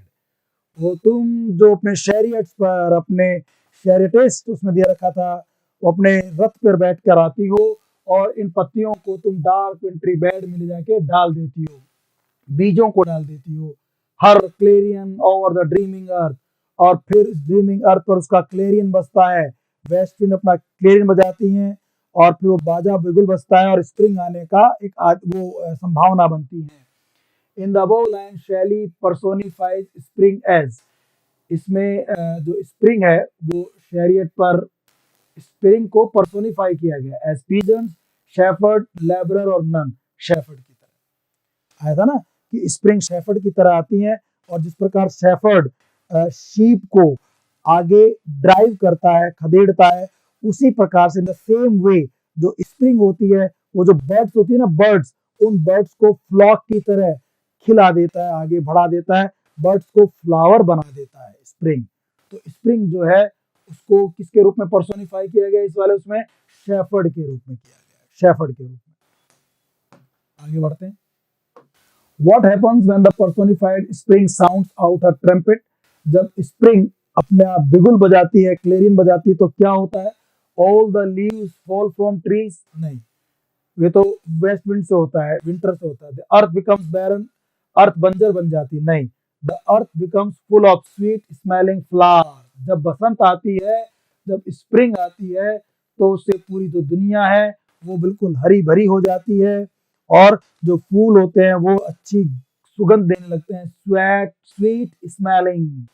[SPEAKER 1] वो तुम जो अपने शैरियट्स पर, अपने शैरियटिस्ट उसमें दिया रखा था, वो अपने रथ पर बैठ कर आती हो और इन पत्तियों को तुम डार्क विंट्री बेड में ले जाके डाल देती हो, बीजों को डाल देती हो। हर क्लेरियन ओवर द ड्रीमिंग अर्थ, और फिर इस ड्रीमिंग अर्थ पर उसका क्लेरियन बजता है। वेस्ट विंड अपना क्लेरियन बजाती हैं और फिर वो बाजा बिगुल बजता है और स्प्रिंग आने का एक संभावना बनती है। इन द अबव लाइन शैली पर्सोनिफाइज स्प्रिंग एज, इसमें जो स्प्रिंग है वो शैरियट पर स्प्रिंग को पर्सोनिफाई किया गया एज पीजन्स, शेफर्ड, लेबरर और नन। शेफर्ड की तरह आया था ना कि स्प्रिंग शेफर्ड की तरह आती है, और जिस प्रकार शेफर्ड शीप को आगे ड्राइव करता है, खदेड़ता है, उसी प्रकार से इन द सेम वे जो स्प्रिंग होती है, वो जो बर्ड्स होती है ना, बर्ड्स, उन बर्ड्स को फ्लॉक की तरह खिला देता है, आगे बढ़ा देता है, बर्ड्स को फ्लावर बना देता है स्प्रिंग। तो स्प्रिंग जो है उसको किसके रूप में पर्सोनिफाई किया गया इस वाले उसमें, शेफर्ड के रूप में किया गया, शेफर्ड के रूप में। आगे बढ़ते हैं। What happens when the personified spring sounds out a trumpet? जब स्प्रिंग अपने आप बिगुल बजाती है, क्लेरियन बजाती है, तो क्या होता है? All the leaves fall from trees? नहीं, ये तो वेस्ट विंड से होता है, विंटर से होता है। The earth becomes barren, अर्थ बंजर बन जाती है, नहीं। The earth becomes full of sweet smelling flowers, जब बसंत आती है, जब स्प्रिंग आती है, तो उससे पूरी जो दुनिया है वो बिल्कुल हरी भरी हो जाती है, और जो फूल होते हैं वो अच्छी सुगंध देने लगते हैं, sweet smelling.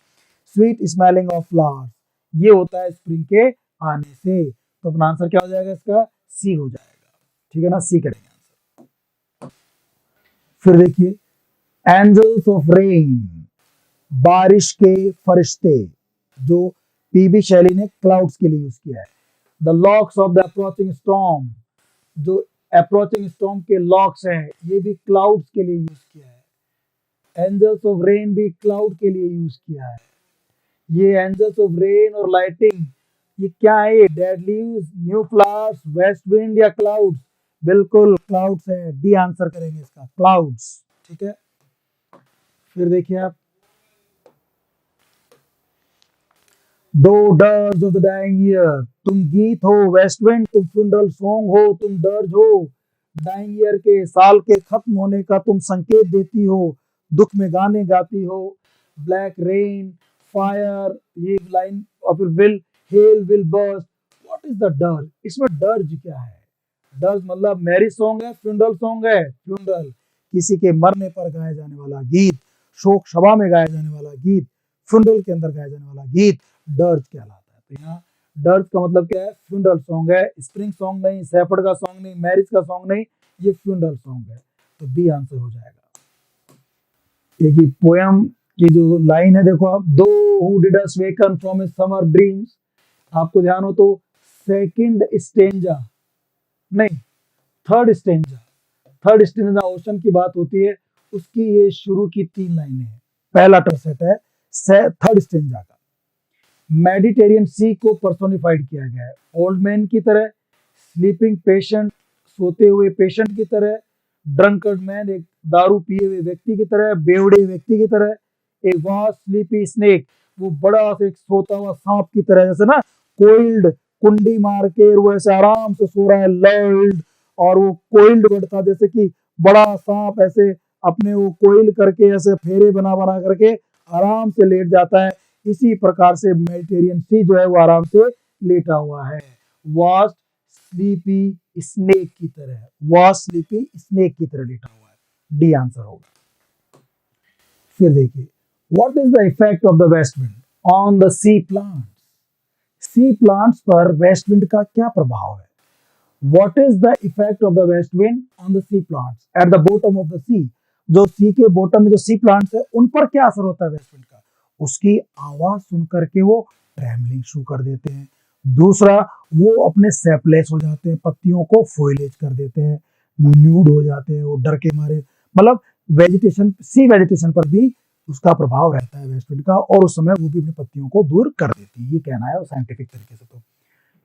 [SPEAKER 1] Sweet smelling of flowers, ये होता है स्प्रिंग के आने से। तो अपना आंसर क्या हो जाएगा इसका? सी हो जाएगा। ठीक है ना, सी करेंगे आंसर। फिर देखिए, एंजल्स ऑफ रेन, बारिश के फरिश्ते, जो पीबी शैली ने क्लाउड्स के लिए यूज किया है। The locks of the approaching storm, जो अप्रोचिंग स्टॉर्म के लॉक्स हैं, ये भी क्लाउड्स के लिए यूज किया है। एंजल्स ऑफ रेन भी क्लाउड के लिए यूज किया है। ये एंजल्स ऑफ रेन और लाइटिंग, ये क्या है? ये dead leaves, new flowers, west wind या क्लाउड्स? बिल्कुल क्लाउड्स है, डी आंसर करेंगे इसका, क्लाउड्स। ठीक है, फिर देखिए आप, दो डर्स ऑफ द डाइंग ईयर, तुम गीत हो वेस्ट विंड, तुम फ्यूनरल सॉन्ग हो, तुम डर्ज हो डाइंग ईयर के, साल के खत्म होने का तुम संकेत देती हो, दुख में गाने गाती हो। ब्लैक रेन, फायर, ये लाइन, और फिर will, hell will burst. What is the डर? इसमें डर्ज क्या है? डर्ज मतलब मैरिज सॉन्ग है, फ्यूनरल सॉन्ग है? फ्यूनरल, किसी के मरने पर गाया जाने वाला गीत, शोक सभा में गाया जाने वाला गीत, फ्यूनरल के अंदर गाया जाने वाला गीत डर्ज कहलाता है। तो यहाँ डर्ज का मतलब क्या है? फ्यूनरल सॉन्ग है, स्प्रिंग सॉन्ग नहीं, सैफर्ड का सॉन्ग नहीं, मैरिज का सॉन्ग नहीं, ये फ्यूनरल सॉन्ग है। तो बी आंसर हो जाएगा। एक ही पोयम की जो लाइन है देखो आप, दो who did us woken from his summer dreams, आपको ध्यान हो तो सेकंड स्टेंजा नहीं, third stanza, third stanza ocean की बात होती है, उसकी ये शुरू की 3 लाइनें हैं, पहला टर्सेट है थर्ड स्टेंजा का। मेडिटेरियन सी को पर्सोनिफाइड किया गया है, ओल्ड मैन की तरह, स्लीपिंग पेशेंट, सोते हुए पेशेंट की तरह, ड्रंकर्ड मैन, एक दारू पिए हुए व्यक्ति की तरह, बेवड़े व्यक्ति की तरह, एक वास्ट स्लीपी स्नेक, वो बड़ा सा एक सोता हुआ सांप की तरह, जैसे ना कोइल्ड, कुंडी मार के वो ऐसे आराम से सो रहा है, लर्ल्ड, और वो कोइल्ड वर्ड था, जैसे कि बड़ा सांप ऐसे अपने वो कोइल करके ऐसे फेरे बना बना करके आराम से लेट जाता है, इसी प्रकार से मेडिटेरियन सी जो है वो आराम से लेटा हुआ है, वास्ट स्लीपी स्नेक की तरह, वास्ट स्लीपी स्नेक की तरह लेटा हुआ है। डी आंसर होगा। फिर देखिए, what is the effect of the west wind on the sea plants? Sea plants पर वेस्ट विंड का क्या प्रभाव है? What is the effect of the west wind on the sea plants at the bottom of the sea? जो सी के bottom में जो सी plants है उन पर क्या असर होता है वेस्ट विंड का? उसकी आवाज सुन करके वो ट्रेमलिंग शुरू कर देते हैं। दूसरा, वो अपने सेपलेस हो जाते हैं, पत्तियों को फोइलेज कर देते हैं, न्यूड हो जाते हैं, वो डर के मारे, मतलब वेजिटेशन, सी वेजिटेशन पर भी उसका प्रभाव रहता है वेस्ट विंड का, और उस समय वो भी अपनी पत्तियों को दूर कर देती है, ये कहना है साइंटिफिक तरीके से। तो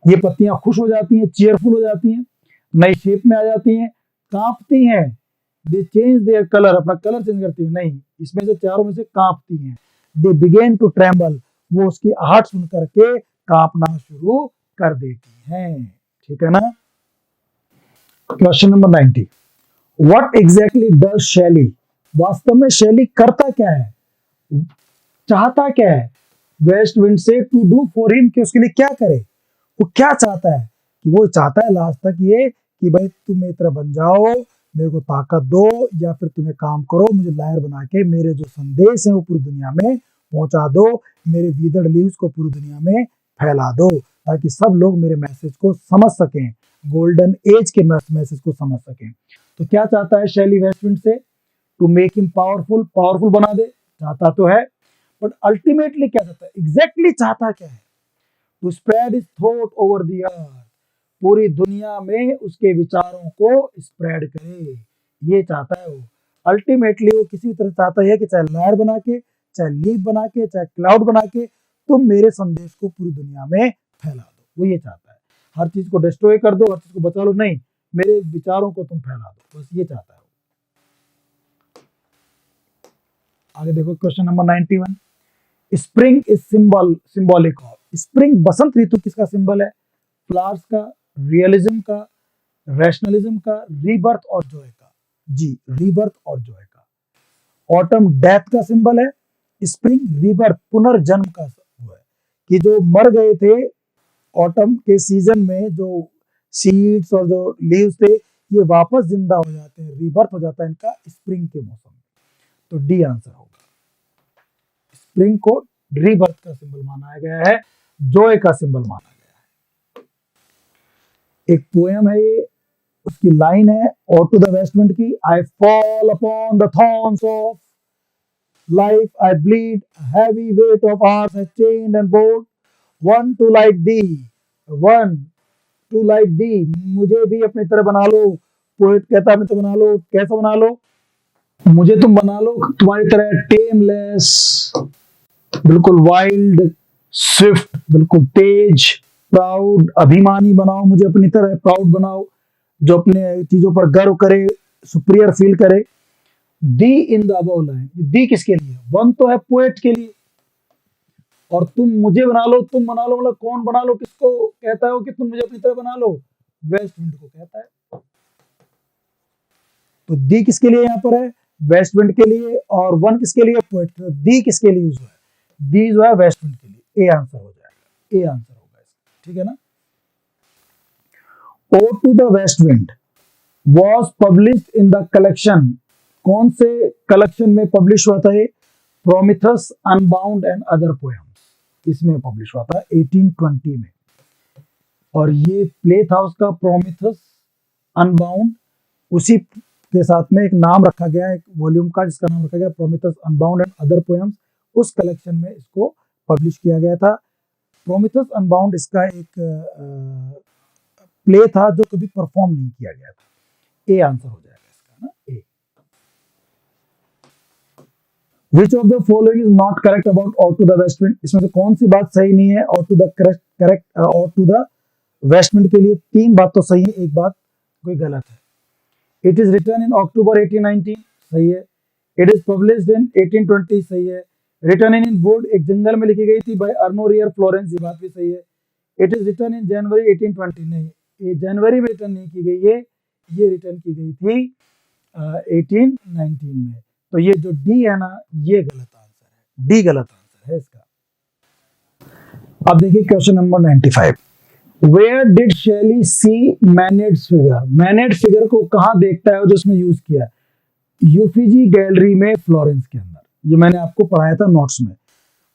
[SPEAKER 1] ये पत्तियां खुश हो जाती हैं, चेयरफुल हो जाती हैं, नई शेप में आ जाती हैं, कांपती हैं, दे चेंज देयर कलर, अपना कलर चेंज करती हैं, नहीं, इसमें से चारों में से कांपती हैं, दे बिगेन टू ट्रेम्बल, वो उसकी आहट सुन करके कांपना शुरू कर देती हैं। ठीक है ना। Question number 90, what exactly does शैली, वास्तव में शैली करता क्या है, चाहता क्या है वेस्ट विंड से, टू डू फॉर हिम, कि उसके लिए क्या करे, वो क्या चाहता है? कि वो चाहता है लास्ट तक ये कि भाई तुम मेरी तरह बन जाओ, मेरे को ताकत दो, या फिर तुम्हें काम करो, मुझे लायर बना के मेरे जो संदेश हैं वो पूरी दुनिया में पहुंचा दो, मेरे विदर्ड लीव्स को पूरी दुनिया में फैला दो, ताकि सब लोग मेरे मैसेज को समझ सकें, गोल्डन एज के मैसेज को समझ सकें। तो क्या चाहता है शैली वेस्ट विंड से? To make him powerful, powerful बना दे, चाहता तो है, बट अल्टीमेटली क्या चाहता है, एग्जैक्टली चाहता क्या है? To spread his thought over the earth, पूरी दुनिया में उसके विचारों को स्प्रेड करे, ये चाहता है वो। अल्टीमेटली वो किसी तरह चाहता है कि चाहे लहर बना के, चाहे लीफ बना के, चाहे क्लाउड बना के, तुम मेरे संदेश को पूरी दुनिया में फैला दो, वो ये चाहता है। हर चीज को डिस्ट्रॉय कर दो, हर चीज को बचा लो, नहीं, मेरे विचारों को तुम फैला दो, बस ये चाहता है। आगे देखो question number 91, spring is symbolic of, spring बसंत ऋतु किसका सिंबल है? फ्लावर्स का, रियलिज्म का, रैशनलिज्म का, रीबर्थ और जॉय का? जी, रीबर्थ और जॉय का। ऑटम डेथ का सिंबल है, स्प्रिंग रीबर्थ, पुनर्जन्म का वो है, कि जो मर गए थे ऑटम के सीजन में, जो सीड्स और जो लीव्स थे, ये वापस जिंदा हो जाते हैं, रीबर्थ हो जाता है इनका स्प्रिंग के मौसम में। तो डी आंसर होगा, स्प्रिंग को रीबर्थ का सिंबल माना गया है, जॉय का सिंबल माना गया है। एक पोएम है ये, उसकी लाइन है और टू द वेस्ट विंड की, I fall upon the thorns of life, I bleed, heavy weight of hours has chained and board, one two like the, one two like the, मुझे भी अपनी तरह बना लो। पोएट कहता है अपनी तरह बना लो, कैसा बना लो? मुझे तुम बना लो तुम्हारी तरह, टेमलेस, बिल्कुल वाइल्ड, स्विफ्ट, बिल्कुल तेज, प्राउड, अभिमानी बनाओ, मुझे अपनी तरह प्राउड बनाओ, जो अपने चीजों पर गर्व करे, सुपीरियर फील करे। दी इन द अबव लाइन, दी किसके लिए? वन तो है पोएट के लिए, और तुम मुझे बना लो, तुम बना लो मतलब कौन बना लो, किसको कहता है वो कि तुम मुझे अपनी तरह बना लो? वेस्ट विंड को कहता है। तो दी किसके लिए यहाँ पर है? वेस्ट विंड के लिए। और वन किसके लिए? पोएट। तो दी किसके लिए यूज हुआ है? दी जो है वेस्ट विंड के लिए। ए आंसर हो जाएगा, ए आंसर होगा इसका, ठीक है ना। Ode to the west wind was published in the collection, कौन से कलेक्शन में पब्लिश हुआ था ये? Prometheus Unbound and other poems, इसमें पब्लिश हुआ था 1820 में। और ये प्ले था उसका प्रोमिथस अनबाउंड, उसी के साथ में एक नाम रखा गया, एक वॉल्यूम का जिसका नाम रखा गया प्रोमिथस अनबाउंड एंड अदर पोएम्स, उस कलेक्शन में इसको पब्लिश किया गया था। प्रोमिथस अनबाउंड इसका एक प्ले था जो कभी परफॉर्म नहीं किया गया था। ए आंसर हो जाएगा इसका ना, ए। Which of the following is not correct about Or to the West Wind? इसमें से कौन सी बात सही नहीं है Or to the correct Or to the West Wind के लिए? तीन बात तो सही है, एक बात कोई गलत है। It is written in October 1819, सही है। It is published in 1820, सही है। Written in wood, एक जंगल में लिखी गई थी by Arno-Rear Florence, ये बात भी सही है। It is written in January 1820, नहीं, ये जनवरी में रिटर्न नहीं की गई है, ये रिटर्न की गई थी 1819 में। तो ये जो डी है ना, ये गलत आंसर है, डी गलत आंसर है इसका। अब देखिए question number 95, where did Shelley see maenad's figure? Maenad figure को कहां देखता है, जो इसमें यूज किया है? यूफिजी गैलरी में, फ्लोरेंस के अंदर। ये मैंने आपको पढ़ाया था नोट्स में।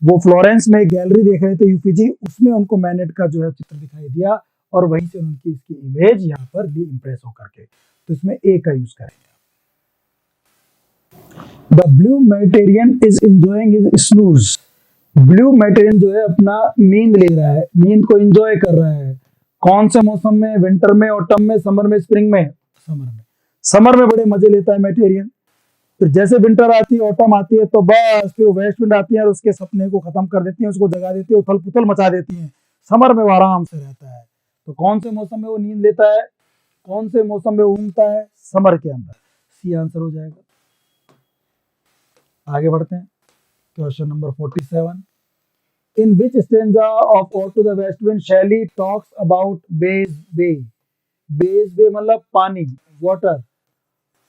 [SPEAKER 1] वो फ्लोरेंस में एक गैलरी देख रहे थे यूफिजी, उसमें उनको मैनेड का जो है चित्र दिखाई दिया, और वहीं से उनकी इसकी इमेज यहाँ पर ली इम्प्रेस होकर के। तो इसमें ए का यूज करेंगे। The blue Mediterranean is enjoying his snooze, blue Mediterranean जो है अपना नींद ले रहा है, नींद को एंजॉय कर रहा है। कौन से मौसम में? विंटर में, ऑटम में, समर में, स्प्रिंग में? समर में। समर में बड़े मजे लेता है मेडिटेरियन। फिर जैसे विंटर आती है, ऑटम आती है, तो बस फिर वेस्ट विंड आती है और उसके सपने को खत्म कर देती है, उसको जगा देती है, उथल पुथल मचा देती है। समर में वो आराम से रहता है। तो कौन से मौसम में वो नींद लेता है, कौन से मौसम में ऊँगता है? समर के अंदर। सी आंसर हो जाएगा। आगे बढ़ते हैं, question number 47, in which stanza of ode to the west wind Shelley talks about Baiae's bay? Baiae's bay मतलब पानी, वाटर,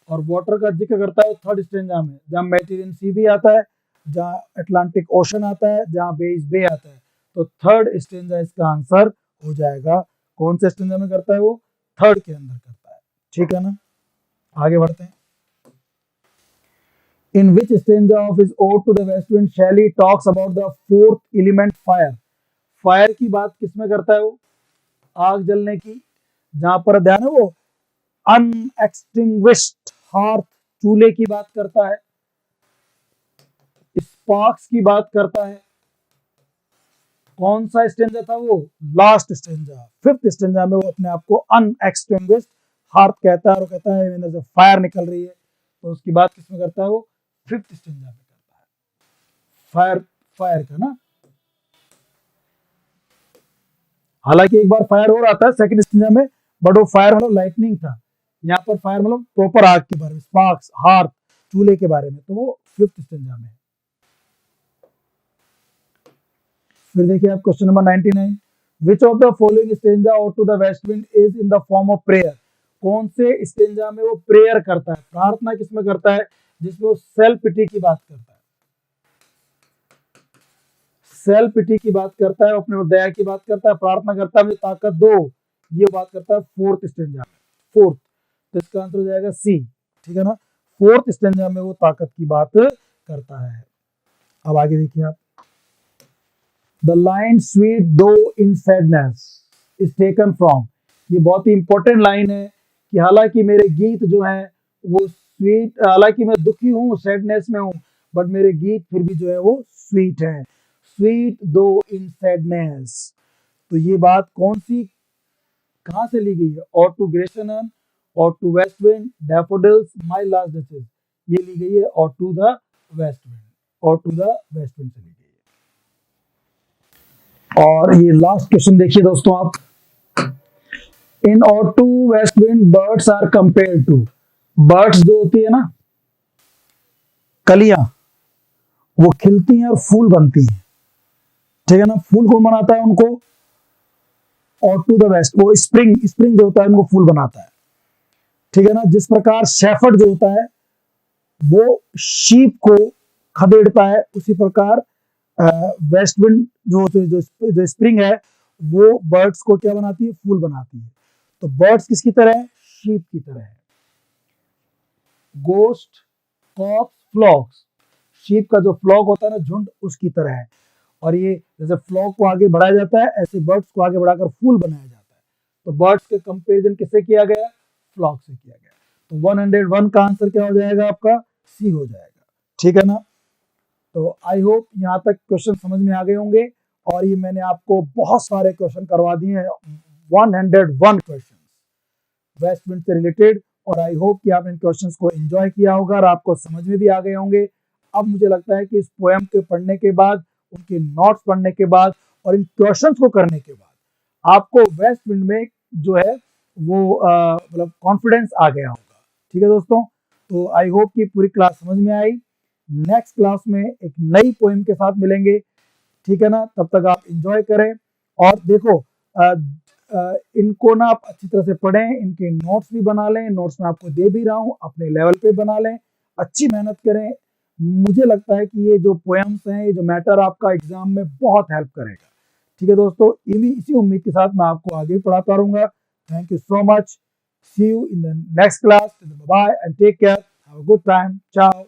[SPEAKER 1] और वाटर का जिक्र करता है थर्ड स्टेंजा में, जहाँ मेडिटेरियन सी भी आता है, जहाँ अटलांटिक ओशन आता है, जहाँ बेज बे आता है। तो थर्ड स्टेंजा इसका आंसर हो जाएगा। कौन से स्टेंजा में करता है वो? थर्ड के अंदर करता है, ठीक है ना। आगे बढ़ते हैं, in which stanza of his ode to the west wind Shelley talks about the fourth element fire? Fire की बात किसमें करता है वो? आग जलने की, जहां पर ध्यान है वो अनएक्सटिंग्विश्ड हार्थ, चूल्हे की बात करता है, स्पार्क्स की बात करता है। कौन सा स्टेंजा था वो? लास्ट स्टेंजा, फिफ्थ स्टेंजा में वो अपने आप को अनएक्सटिंग्विश्ड हार्थ कहता है, और कहता है मेरे से फायर निकल रही है। तो उसकी बात किसमें करता है वो? फिफ्थ स्टेंजा में करता है, फायर, फायर का ना। हालांकि एक बार फायर हो रहा था सेकंड स्टेंजा में, बट वो फायर मतलब लाइटनिंग था। यहाँ पर फायर मतलब प्रॉपर आग के बारे में, स्पार्क्स, हार्थ, चूल्हे के बारे में। तो वो फिफ्थ स्टेंजा में। फिर देखिए आप question number 99, which of the following stanza ode to the west wind is in the form of prayer? कौन से स्टेंजा में वो प्रेयर करता है, प्रार्थना किसमें करता है? जिसमें वो सेल्फ पिटी की बात करता है, सेल्फ पिटी की बात करता है, अपने दया की बात करता है, प्रार्थना करता है मुझे ताकत दो, ये बात करता है फोर्थ स्टेंजा में, फोर्थ। तो इसका आंसर हो जाएगा सी, ठीक है ना। फोर्थ स्टेंजा में वो ताकत की बात करता है। अब आगे देखिए आप, द लाइन स्वीट दो इन सैडनेस इज टेकन फ्रॉम। ये बहुत ही इंपॉर्टेंट लाइन है कि हालांकि मेरे गीत जो हैं वो स्वीट, हालांकि मैं दुखी हूँ, सैडनेस में हूँ, बट मेरे गीत फिर भी जो है वो स्वीट हैं। स्वीट दो इन सैडनेस। तो ये बात कौन सी, कहाँ से ली गई है? और to Grecian urn, ode to west wind, daffodils, my last duchess, ये ली गई है और to the west wind, ode to the west wind से ली गई है। और ये लास्ट क्वेश्चन देखिए दोस्तों आप, in ode to west wind birds are compare to. Birds जो होती है ना, कलियां, वो खिलती हैं और फूल बनती हैं, ठीक है ना। फूल कौन बनाता है उनको? और टू द वेस्ट, वो स्प्रिंग, स्प्रिंग जो होता है उनको फूल बनाता है, ठीक है ना। जिस प्रकार शेफर्ड जो होता है वो शीप को खदेड़ता है, उसी प्रकार वेस्ट विंड जो होती है, जो स्प्रिंग है, वो बर्ड्स को क्या बनाती है? फूल बनाती है। तो बर्ड्स किसकी तरह है? शीप की तरह है। गोस्ट, कॉप्स, फ्लॉक्स, शीप का जो फ्लॉक होता है ना, झुंड, उसकी तरह है। और ये जैसे फ्लॉक को आगे बढ़ाया जाता है, ऐसे बर्ड्स को आगे बढ़ाकर फूल बनाया जाता है। तो बर्ड्स के कंपैरिजन किससे किया गया? फ्लॉक से किया गया। तो 101 का आंसर क्या हो जाएगा आपका? सी हो जाएगा, ठीक है ना। तो आई होप यहाँ तक क्वेश्चन समझ में आ गए होंगे। और ये मैंने आपको बहुत सारे क्वेश्चन करवा दिए हैं, 101 क्वेश्चन वेस्ट विंड से रिलेटेड। और आई होप कि आपने इन क्वेश्चंस को एंजॉय किया होगा और आपको समझ में भी आ गए होंगे। अब मुझे लगता है कि इस पोएम के पढ़ने के बाद, उनके नोट्स पढ़ने के बाद और इन क्वेश्चंस को करने के बाद आपको वेस्ट विंड में जो है वो मतलब कॉन्फिडेंस आ गया होगा, ठीक है दोस्तों। तो आई होप कि पूरी क्लास समझ में आई। नेक्स्ट क्लास में एक नई पोएम के साथ मिलेंगे, ठीक है ना। तब तक आप एंजॉय करें। और देखो इनको ना आप अच्छी तरह से पढ़ें, इनके नोट्स भी बना लें, नोट्स मैं आपको दे भी रहा हूँ, अपने लेवल पे बना लें, अच्छी मेहनत करें। मुझे लगता है कि ये जो पोएम्स हैं, ये जो मैटर आपका एग्जाम में बहुत हेल्प करेगा, ठीक है दोस्तों। इसी उम्मीद के साथ मैं आपको आगे भी पढ़ाता रहूंगा। Thank you so much. See you in the next class. Bye and take care. Have a good time. चाओ।